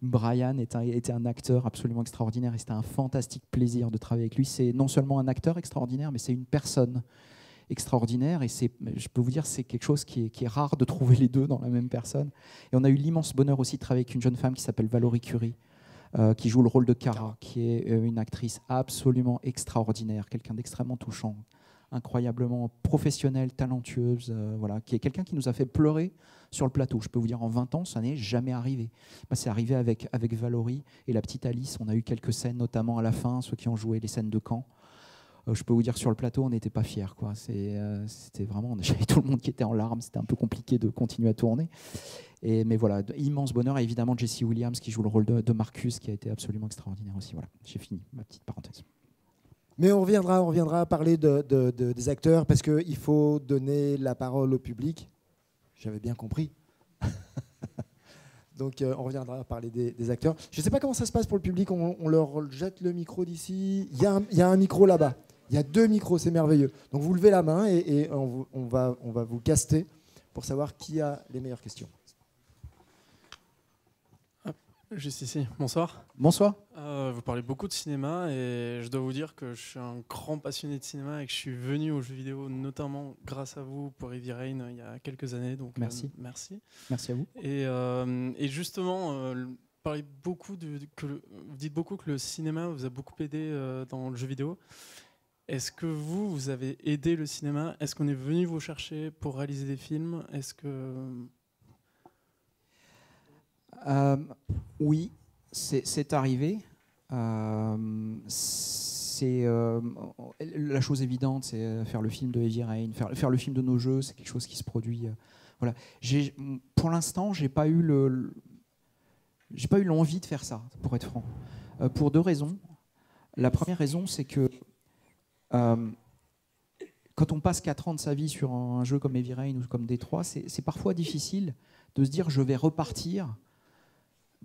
Brian était un acteur absolument extraordinaire et c'était un fantastique plaisir de travailler avec lui. C'est non seulement un acteur extraordinaire, mais c'est une personne extraordinaire et je peux vous dire c'est quelque chose qui est rare de trouver les 2 dans la même personne. Et on a eu l'immense bonheur aussi de travailler avec une jeune femme qui s'appelle Valorie Curie, qui joue le rôle de Kara, qui est une actrice absolument extraordinaire, quelqu'un d'extrêmement touchant, incroyablement professionnelle, talentueuse, voilà, qui est quelqu'un qui nous a fait pleurer sur le plateau. Je peux vous dire, en 20 ans, ça n'est jamais arrivé. C'est arrivé avec Valorie et la petite Alice. On a eu quelques scènes, notamment à la fin, ceux qui ont joué les scènes de camp. Je peux vous dire, sur le plateau, on n'était pas fiers, quoi. C'était vraiment, j'avais tout le monde qui était en larmes. C'était un peu compliqué de continuer à tourner. Mais voilà, immense bonheur. Et évidemment, Jesse Williams, qui joue le rôle de Marcus, qui a été absolument extraordinaire aussi. Voilà, j'ai fini ma petite parenthèse. Mais on reviendra parler des acteurs parce qu'il faut donner la parole au public. J'avais bien compris. Donc on reviendra parler des acteurs. Je ne sais pas comment ça se passe pour le public. On leur jette le micro d'ici. Il y a un micro là-bas. Il y a 2 micros, c'est merveilleux. Donc vous levez la main et on va vous caster pour savoir qui a les meilleures questions. Juste ici, bonsoir. Bonsoir. Vous parlez beaucoup de cinéma et je dois vous dire que je suis un grand passionné de cinéma et que je suis venu aux jeux vidéo notamment grâce à vous pour Heavy Rain il y a quelques années. Donc merci. Merci à vous. Et justement, vous dites beaucoup que le cinéma vous a beaucoup aidé dans le jeu vidéo. Est-ce que vous avez aidé le cinéma? Est-ce qu'on est venu vous chercher pour réaliser des films? Est-ce que... Oui, c'est arrivé. La chose évidente, c'est faire le film de Heavy Rain, faire le film de nos jeux, c'est quelque chose qui se produit. Voilà. Pour l'instant, j'ai pas eu l'envie de faire ça, pour être franc. Pour 2 raisons. La première raison, c'est que quand on passe 4 ans de sa vie sur un jeu comme Heavy Rain ou comme Détroit, c'est parfois difficile de se dire je vais repartir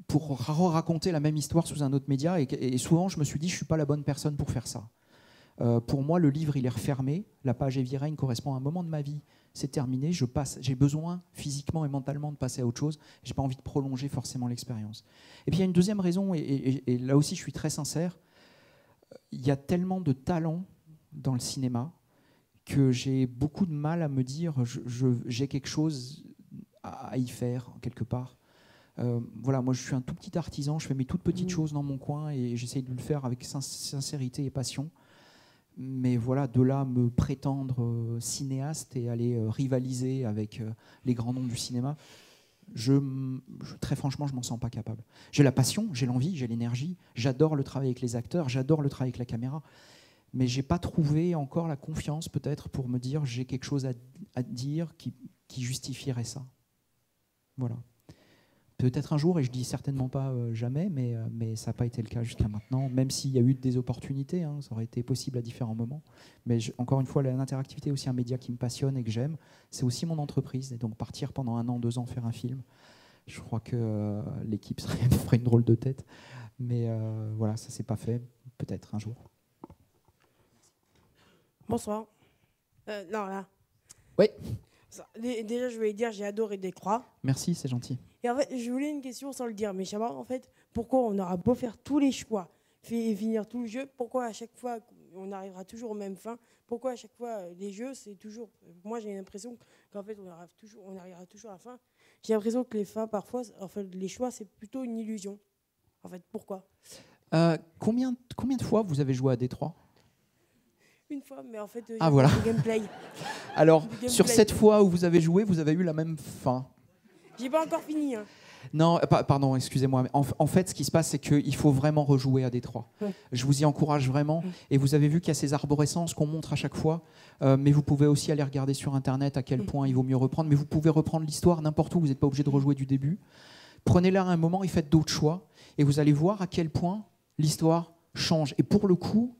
pour raconter la même histoire sous un autre média. Et souvent, je me suis dit, je ne suis pas la bonne personne pour faire ça. Pour moi, le livre, il est refermé. La page Heavy Rain correspond à un moment de ma vie. C'est terminé. J'ai besoin, physiquement et mentalement, de passer à autre chose. Je n'ai pas envie de prolonger forcément l'expérience. Et puis, il y a une deuxième raison, et là aussi, je suis très sincère. Il y a tellement de talent dans le cinéma que j'ai beaucoup de mal à me dire j'ai quelque chose à y faire, quelque part. Voilà, moi je suis un tout petit artisan, je fais mes toutes petites choses dans mon coin et j'essaye de le faire avec sincérité et passion. Mais voilà, de là me prétendre cinéaste et aller rivaliser avec les grands noms du cinéma, très franchement, je m'en sens pas capable. J'ai la passion, j'ai l'envie, j'ai l'énergie, j'adore le travail avec les acteurs, j'adore le travail avec la caméra, mais j'ai pas trouvé encore la confiance peut-être pour me dire j'ai quelque chose à dire qui justifierait ça. Voilà. Peut-être un jour, et je dis certainement pas jamais, mais ça n'a pas été le cas jusqu'à maintenant, même s'il y a eu des opportunités, hein, ça aurait été possible à différents moments. Mais encore une fois, l'interactivité est aussi un média qui me passionne et que j'aime. C'est aussi mon entreprise, et donc partir pendant 1 an, 2 ans faire un film, je crois que l'équipe ferait une drôle de tête. Mais voilà, ça ne s'est pas fait, peut-être un jour. Bonsoir. Non, là. Oui. Déjà, je voulais dire, j'ai adoré Détroit. Merci, c'est gentil. Et en fait, je voulais une question sans le dire, mais savoir en fait pourquoi on aura beau faire tous les choix, finir tout le jeu. Pourquoi à chaque fois on arrivera toujours aux mêmes fins? Pourquoi à chaque fois les jeux, c'est toujours... Moi, j'ai l'impression qu'en fait, on arrivera toujours à la fin. J'ai l'impression que les fins, parfois, en fait, les choix, c'est plutôt une illusion. En fait, pourquoi? Combien de fois vous avez joué à Détroit? Une fois, mais en fait, voilà. du gameplay. Alors, Du gameplay. sur cette fois où vous avez joué, vous avez eu la même fin? J'ai pas encore fini. Hein. Non, pardon, excusez-moi. Mais en fait, ce qui se passe, c'est qu'il faut vraiment rejouer à Détroit. Je vous y encourage vraiment. Et vous avez vu qu'il y a ces arborescences qu'on montre à chaque fois. Mais vous pouvez aussi aller regarder sur Internet à quel point il vaut mieux reprendre. Mais vous pouvez reprendre l'histoire n'importe où. Vous n'êtes pas obligé de rejouer du début. Prenez-la à un moment et faites d'autres choix. Et vous allez voir à quel point l'histoire change. Et pour le coup,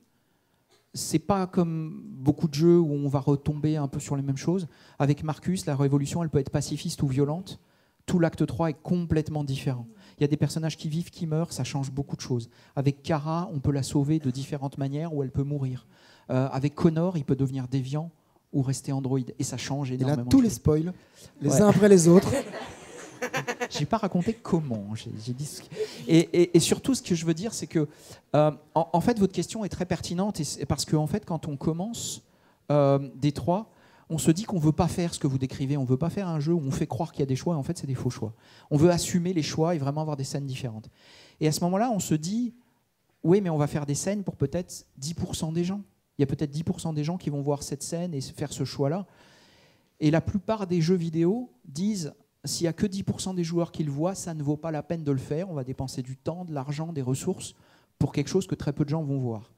c'est pas comme beaucoup de jeux où on va retomber un peu sur les mêmes choses. Avec Marcus, la révolution, elle peut être pacifiste ou violente. Tout l'acte 3 est complètement différent. Il y a des personnages qui vivent, qui meurent, ça change beaucoup de choses. Avec Kara, on peut la sauver de différentes manières ou elle peut mourir. Avec Connor, il peut devenir déviant ou rester androïde. Et ça change énormément. Il a tous de les choses. spoils, les uns après les autres. J'ai pas raconté comment. J'ai dit et surtout, ce que je veux dire, c'est que en fait, votre question est très pertinente parce que en fait, quand on commence Détroit, on se dit qu'on ne veut pas faire ce que vous décrivez. On ne veut pas faire un jeu où on fait croire qu'il y a des choix et en fait, c'est des faux choix. On veut assumer les choix et vraiment avoir des scènes différentes. Et à ce moment-là, on se dit, oui, mais on va faire des scènes pour peut-être 10% des gens. Il y a peut-être 10% des gens qui vont voir cette scène et faire ce choix-là. Et la plupart des jeux vidéo disent, s'il n'y a que 10% des joueurs qui le voient, ça ne vaut pas la peine de le faire. On va dépenser du temps, de l'argent, des ressources pour quelque chose que très peu de gens vont voir.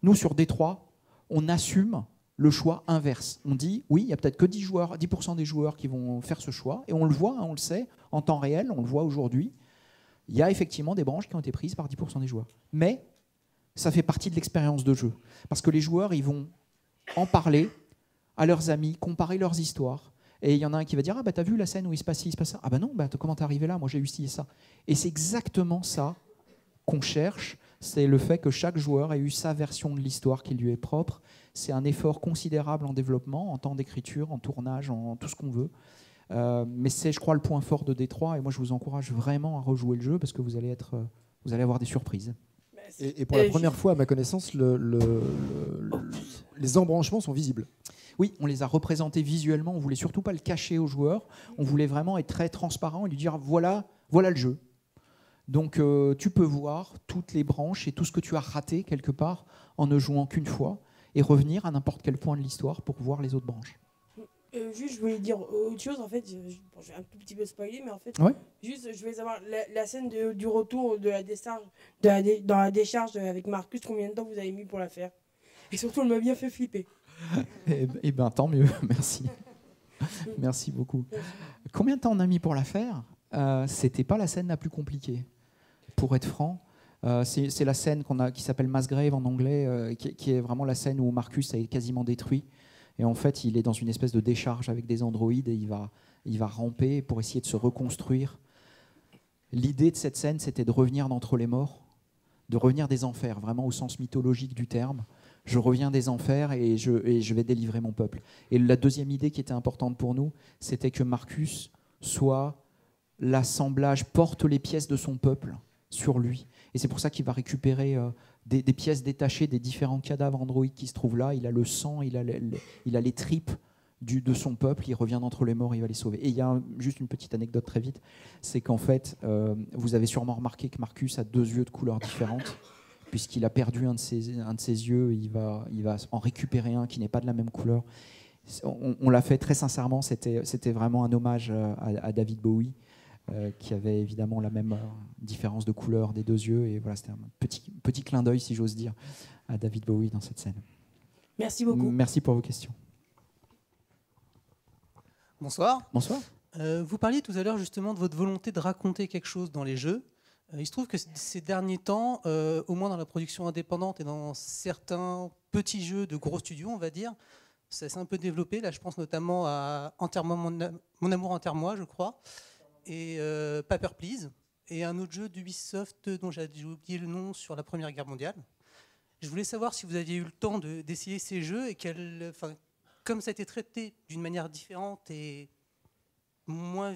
Nous, sur Détroit, on assume le choix inverse. On dit, oui, il n'y a peut-être que 10% des joueurs qui vont faire ce choix, et on le voit, hein, on le sait, en temps réel, on le voit aujourd'hui. Il y a effectivement des branches qui ont été prises par 10% des joueurs. Mais ça fait partie de l'expérience de jeu. Parce que les joueurs, ils vont en parler à leurs amis, comparer leurs histoires. Et il y en a un qui va dire, ah bah t'as vu la scène où il se passe ci, il se passe ça. Ah bah non, bah, comment t'es arrivé là? Moi j'ai eu ci et ça. Et c'est exactement ça qu'on cherche. C'est le fait que chaque joueur ait eu sa version de l'histoire qui lui est propre. C'est un effort considérable en développement, en temps d'écriture, en tournage, en tout ce qu'on veut. Mais c'est, je crois, le point fort de Détroit. Et moi, je vous encourage vraiment à rejouer le jeu parce que vous allez avoir des surprises. Et pour la première fois, à ma connaissance, les embranchements sont visibles. Oui, on les a représentés visuellement. On voulait surtout pas le cacher aux joueurs. On voulait vraiment être très transparent et lui dire voilà le jeu. Donc tu peux voir toutes les branches et tout ce que tu as raté quelque part en ne jouant qu'une fois et revenir à n'importe quel point de l'histoire pour voir les autres branches. Juste, je voulais dire autre chose. En fait, je vais un tout petit peu spoiler, mais en fait, ouais. Juste, je voulais savoir la scène du retour de la décharge, dans la décharge avec Marcus. Combien de temps vous avez mis pour la faire? Et surtout, elle m'a bien fait flipper. Eh bien, tant mieux. Merci. Merci beaucoup. Combien de temps on a mis pour la faire? C'était pas la scène la plus compliquée. Pour être franc, c'est la scène qui s'appelle Mass Grave en anglais, qui est vraiment la scène où Marcus est quasiment détruit. Et en fait, il est dans une espèce de décharge avec des androïdes et il va ramper pour essayer de se reconstruire. L'idée de cette scène, c'était de revenir d'entre les morts, de revenir des enfers, vraiment au sens mythologique du terme. Je reviens des enfers et je vais délivrer mon peuple. Et la deuxième idée qui était importante pour nous, c'était que Marcus soit l'assemblage, porte les pièces de son peuple sur lui. Et c'est pour ça qu'il va récupérer des pièces détachées des différents cadavres androïdes qui se trouvent là. Il a le sang, il a les tripes de son peuple, il revient d'entre les morts, il va les sauver. Et il y a juste une petite anecdote très vite, c'est qu'en fait, vous avez sûrement remarqué que Marcus a 2 yeux de couleurs différentes, puisqu'il a perdu un de ses yeux, il va en récupérer un qui n'est pas de la même couleur. On l'a fait très sincèrement, c'était vraiment un hommage à David Bowie, qui avait évidemment la même différence de couleur des 2 yeux. Et voilà, c'était un petit clin d'œil, si j'ose dire, à David Bowie dans cette scène. Merci beaucoup. Merci pour vos questions. Bonsoir. Bonsoir. Vous parliez tout à l'heure justement de votre volonté de raconter quelque chose dans les jeux. Il se trouve que ces derniers temps, au moins dans la production indépendante et dans certains petits jeux de gros studios, on va dire, ça s'est un peu développé. Là, je pense notamment à Mon amour enterre-moi, je crois, et Paper Please, et un autre jeu d'Ubisoft dont j'ai oublié le nom sur la Première Guerre mondiale. Je voulais savoir si vous aviez eu le temps d'essayer ces jeux et comme ça a été traité d'une manière différente et moins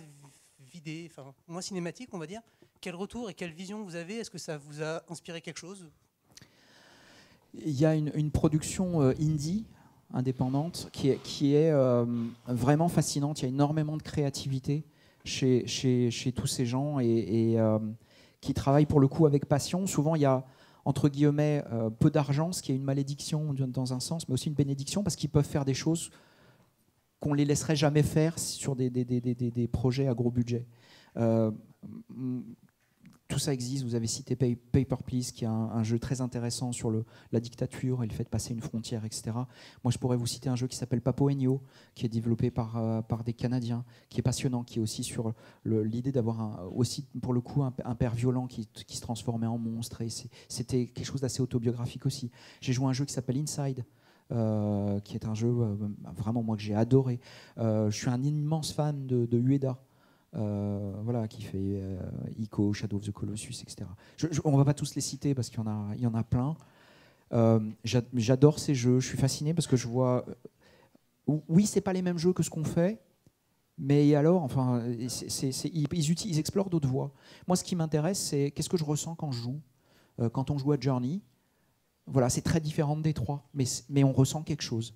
vidée, moins cinématique, on va dire, quel retour et quelle vision vous avez? Est-ce que ça vous a inspiré quelque chose? Il y a une production indie, indépendante, qui est vraiment fascinante. Il y a énormément de créativité chez tous ces gens et qui travaillent pour le coup avec passion. Souvent, il y a, entre guillemets, peu d'argent, ce qui est une malédiction dans un sens, mais aussi une bénédiction, parce qu'ils peuvent faire des choses qu'on les laisserait jamais faire sur des projets à gros budget. Tout ça existe. Vous avez cité Paper Please, qui est un jeu très intéressant sur la dictature et le fait de passer une frontière, etc. Moi, je pourrais vous citer un jeu qui s'appelle Papo Ennio, qui est développé par des Canadiens, qui est passionnant, qui est aussi sur l'idée d'avoir aussi, pour le coup, un père violent qui se transformait en monstre. Et c'était quelque chose d'assez autobiographique aussi. J'ai joué à un jeu qui s'appelle Inside, qui est un jeu vraiment, moi, que j'ai adoré. Je suis un immense fan de Ueda. Voilà, qui fait Ico, Shadow of the Colossus, etc. On ne va pas tous les citer parce qu'il y en a plein. J'adore ces jeux, je suis fasciné parce que je vois... oui, ce n'est pas les mêmes jeux que ce qu'on fait, mais alors, enfin, ils explorent d'autres voies. Moi, ce qui m'intéresse, c'est qu'est-ce que je ressens quand je joue. Quand on joue à Journey, voilà, c'est très différent des trois, mais on ressent quelque chose.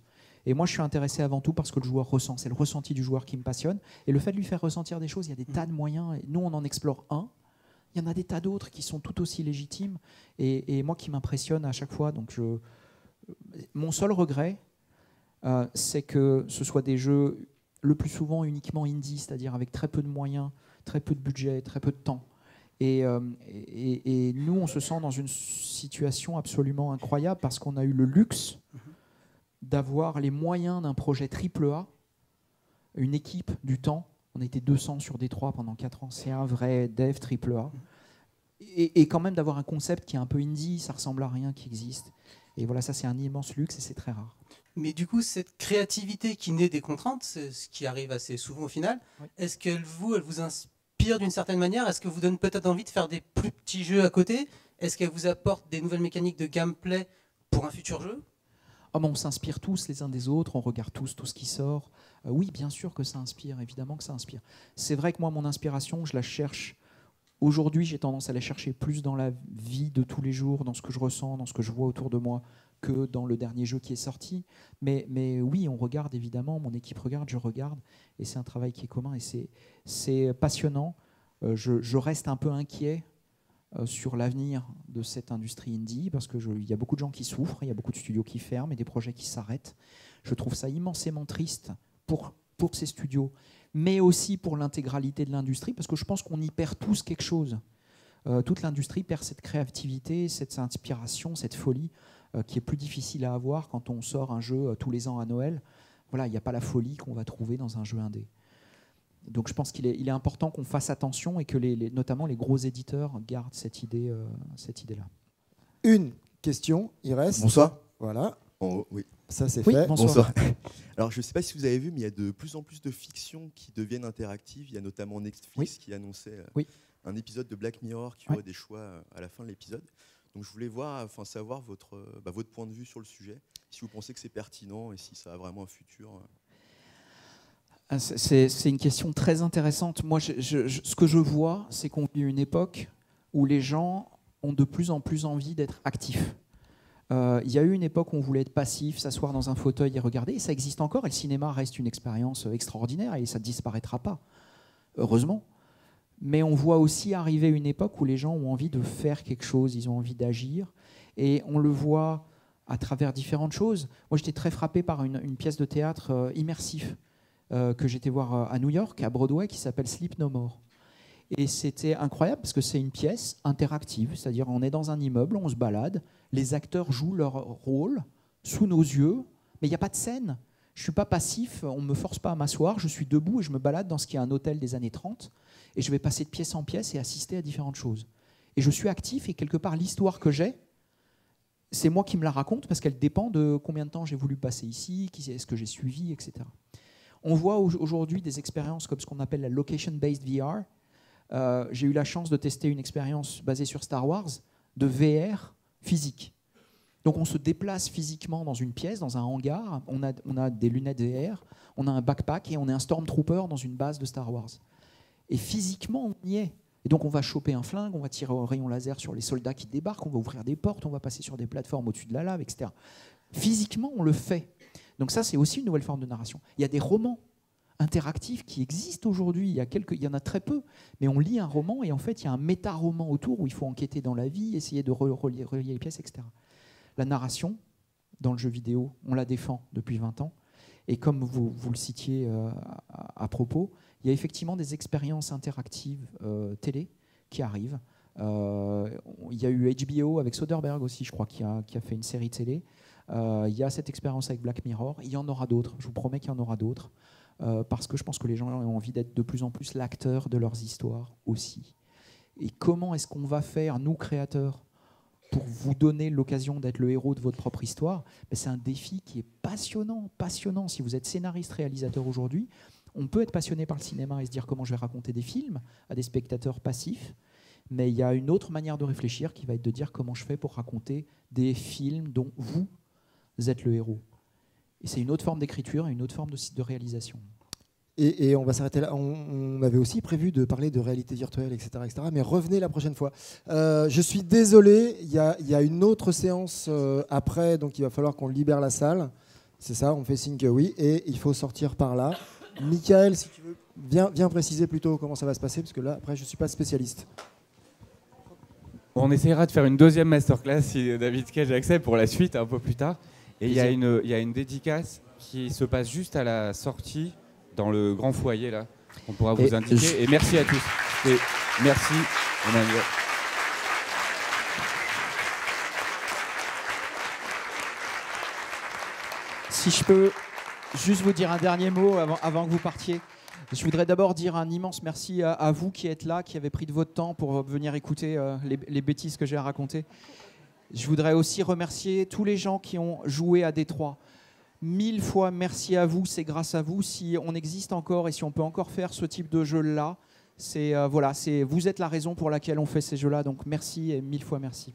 Et moi, je suis intéressé avant tout parce que le joueur ressent. C'est le ressenti du joueur qui me passionne. Et le fait de lui faire ressentir des choses, il y a des tas de moyens. Nous, on en explore un. Il y en a des tas d'autres qui sont tout aussi légitimes. Et moi, qui m'impressionne à chaque fois. Donc, mon seul regret, c'est que ce soit des jeux le plus souvent uniquement indie, c'est-à-dire avec très peu de moyens, très peu de budget, très peu de temps. Et nous, on se sent dans une situation absolument incroyable parce qu'on a eu le luxe d'avoir les moyens d'un projet AAA, une équipe, du temps. On était 200 sur Détroit pendant 4 ans. C'est un vrai dev AAA. Et quand même d'avoir un concept qui est un peu indie, ça ressemble à rien qui existe. Et voilà, ça c'est un immense luxe et c'est très rare. Mais du coup, cette créativité qui naît des contraintes, c'est ce qui arrive assez souvent au final, oui. Est-ce qu'elle vous inspire d'une certaine manière? Est-ce que vous donne peut-être envie de faire des plus petits jeux à côté? Est-ce qu'elle vous apporte des nouvelles mécaniques de gameplay pour un futur jeu? On s'inspire tous les uns des autres, on regarde tous tout ce qui sort. Oui, bien sûr que ça inspire, évidemment que ça inspire. C'est vrai que moi, mon inspiration, je la cherche. Aujourd'hui, j'ai tendance à la chercher plus dans la vie de tous les jours, dans ce que je ressens, dans ce que je vois autour de moi, que dans le dernier jeu qui est sorti. Mais oui, on regarde évidemment, mon équipe regarde, je regarde, et c'est un travail qui est commun, et c'est passionnant. Je reste un peu inquiet sur l'avenir de cette industrie indie, parce qu'il y a beaucoup de gens qui souffrent, il y a beaucoup de studios qui ferment et des projets qui s'arrêtent. Je trouve ça immensément triste pour ces studios, mais aussi pour l'intégralité de l'industrie, parce que je pense qu'on y perd tous quelque chose. Toute l'industrie perd cette créativité, cette inspiration, cette folie qui est plus difficile à avoir quand on sort un jeu tous les ans à Noël. Voilà, il n'y a pas la folie qu'on va trouver dans un jeu indé. Donc je pense qu'il est important qu'on fasse attention et que notamment les gros éditeurs gardent cette idée-là. Une question, il reste. Bonsoir. Voilà. Oui. Ça c'est fait. Bonsoir. Alors je ne sais pas si vous avez vu, mais il y a de plus en plus de fictions qui deviennent interactives. Il y a notamment Netflix qui annonçait un épisode de Black Mirror qui aurait des choix à la fin de l'épisode. Donc je voulais savoir votre point de vue sur le sujet, si vous pensez que c'est pertinent et si ça a vraiment un futur. C'est une question très intéressante. Moi, ce que je vois, c'est qu'on vit une époque où les gens ont de plus en plus envie d'être actifs. Il y a eu une époque où on voulait être passif, s'asseoir dans un fauteuil et regarder, et ça existe encore, et le cinéma reste une expérience extraordinaire, et ça ne disparaîtra pas, heureusement. Mais on voit aussi arriver une époque où les gens ont envie de faire quelque chose, ils ont envie d'agir, et on le voit à travers différentes choses. Moi, j'étais très frappé par une pièce de théâtre immersif que j'étais voir à New York, à Broadway, qui s'appelle Sleep No More. Et c'était incroyable parce que c'est une pièce interactive, c'est-à-dire on est dans un immeuble, on se balade, les acteurs jouent leur rôle sous nos yeux, mais il n'y a pas de scène. Je ne suis pas passif, on ne me force pas à m'asseoir, je suis debout et je me balade dans ce qui est un hôtel des années 30 et je vais passer de pièce en pièce et assister à différentes choses. Et je suis actif et quelque part l'histoire que j'ai, c'est moi qui me la raconte parce qu'elle dépend de combien de temps j'ai voulu passer ici, qui est-ce que j'ai suivi, etc. On voit aujourd'hui des expériences comme ce qu'on appelle la location-based VR. J'ai eu la chance de tester une expérience basée sur Star Wars, de VR physique. Donc on se déplace physiquement dans une pièce, dans un hangar, on a des lunettes VR, on a un backpack et on est un Stormtrooper dans une base de Star Wars. Et physiquement, on y est. Et donc on va choper un flingue, on va tirer au rayon laser sur les soldats qui débarquent, on va ouvrir des portes, on va passer sur des plateformes au-dessus de la lave, etc. Physiquement, on le fait. Donc ça, c'est aussi une nouvelle forme de narration. Il y a des romans interactifs qui existent aujourd'hui. Il y en a très peu, mais on lit un roman et en fait, il y a un méta-roman autour où il faut enquêter dans la vie, essayer de relier les pièces, etc. La narration, dans le jeu vidéo, on la défend depuis 20 ans. Et comme vous le citiez à propos, il y a effectivement des expériences interactives télé qui arrivent. Il y a eu HBO avec Soderbergh aussi, je crois, qui a fait une série télé. Il y a cette expérience avec Black Mirror. Il y en aura d'autres. Je vous promets qu'il y en aura d'autres. Parce que je pense que les gens ont envie d'être de plus en plus l'acteur de leurs histoires aussi. Et comment est-ce qu'on va faire, nous créateurs, pour vous donner l'occasion d'être le héros de votre propre histoire? C'est un défi qui est passionnant, passionnant. Si vous êtes scénariste, réalisateur aujourd'hui, on peut être passionné par le cinéma et se dire comment je vais raconter des films à des spectateurs passifs, mais il y a une autre manière de réfléchir qui va être de dire comment je fais pour raconter des films dont vous êtes le héros. Et c'est une autre forme d'écriture et une autre forme de réalisation. Et on va s'arrêter là. On avait aussi prévu de parler de réalité virtuelle, etc. mais revenez la prochaine fois. Je suis désolé, il y a une autre séance après, donc il va falloir qu'on libère la salle. C'est ça, on fait signe que oui, et il faut sortir par là. Michael, si tu veux, viens préciser plutôt comment ça va se passer, parce que là, après, je ne suis pas spécialiste. On essaiera de faire une deuxième masterclass si David Cage accepte pour la suite un peu plus tard. Et il y a une dédicace qui se passe juste à la sortie dans le grand foyer là. On pourra vous indiquer. Et merci à tous. Et merci Emmanuel. Si je peux juste vous dire un dernier mot avant que vous partiez. Je voudrais d'abord dire un immense merci à vous qui êtes là, qui avez pris de votre temps pour venir écouter les bêtises que j'ai à raconter. Je voudrais aussi remercier tous les gens qui ont joué à Détroit. 1000 fois merci à vous, c'est grâce à vous si on existe encore et si on peut encore faire ce type de jeu-là. Vous êtes la raison pour laquelle on fait ces jeux-là, donc merci et 1000 fois merci.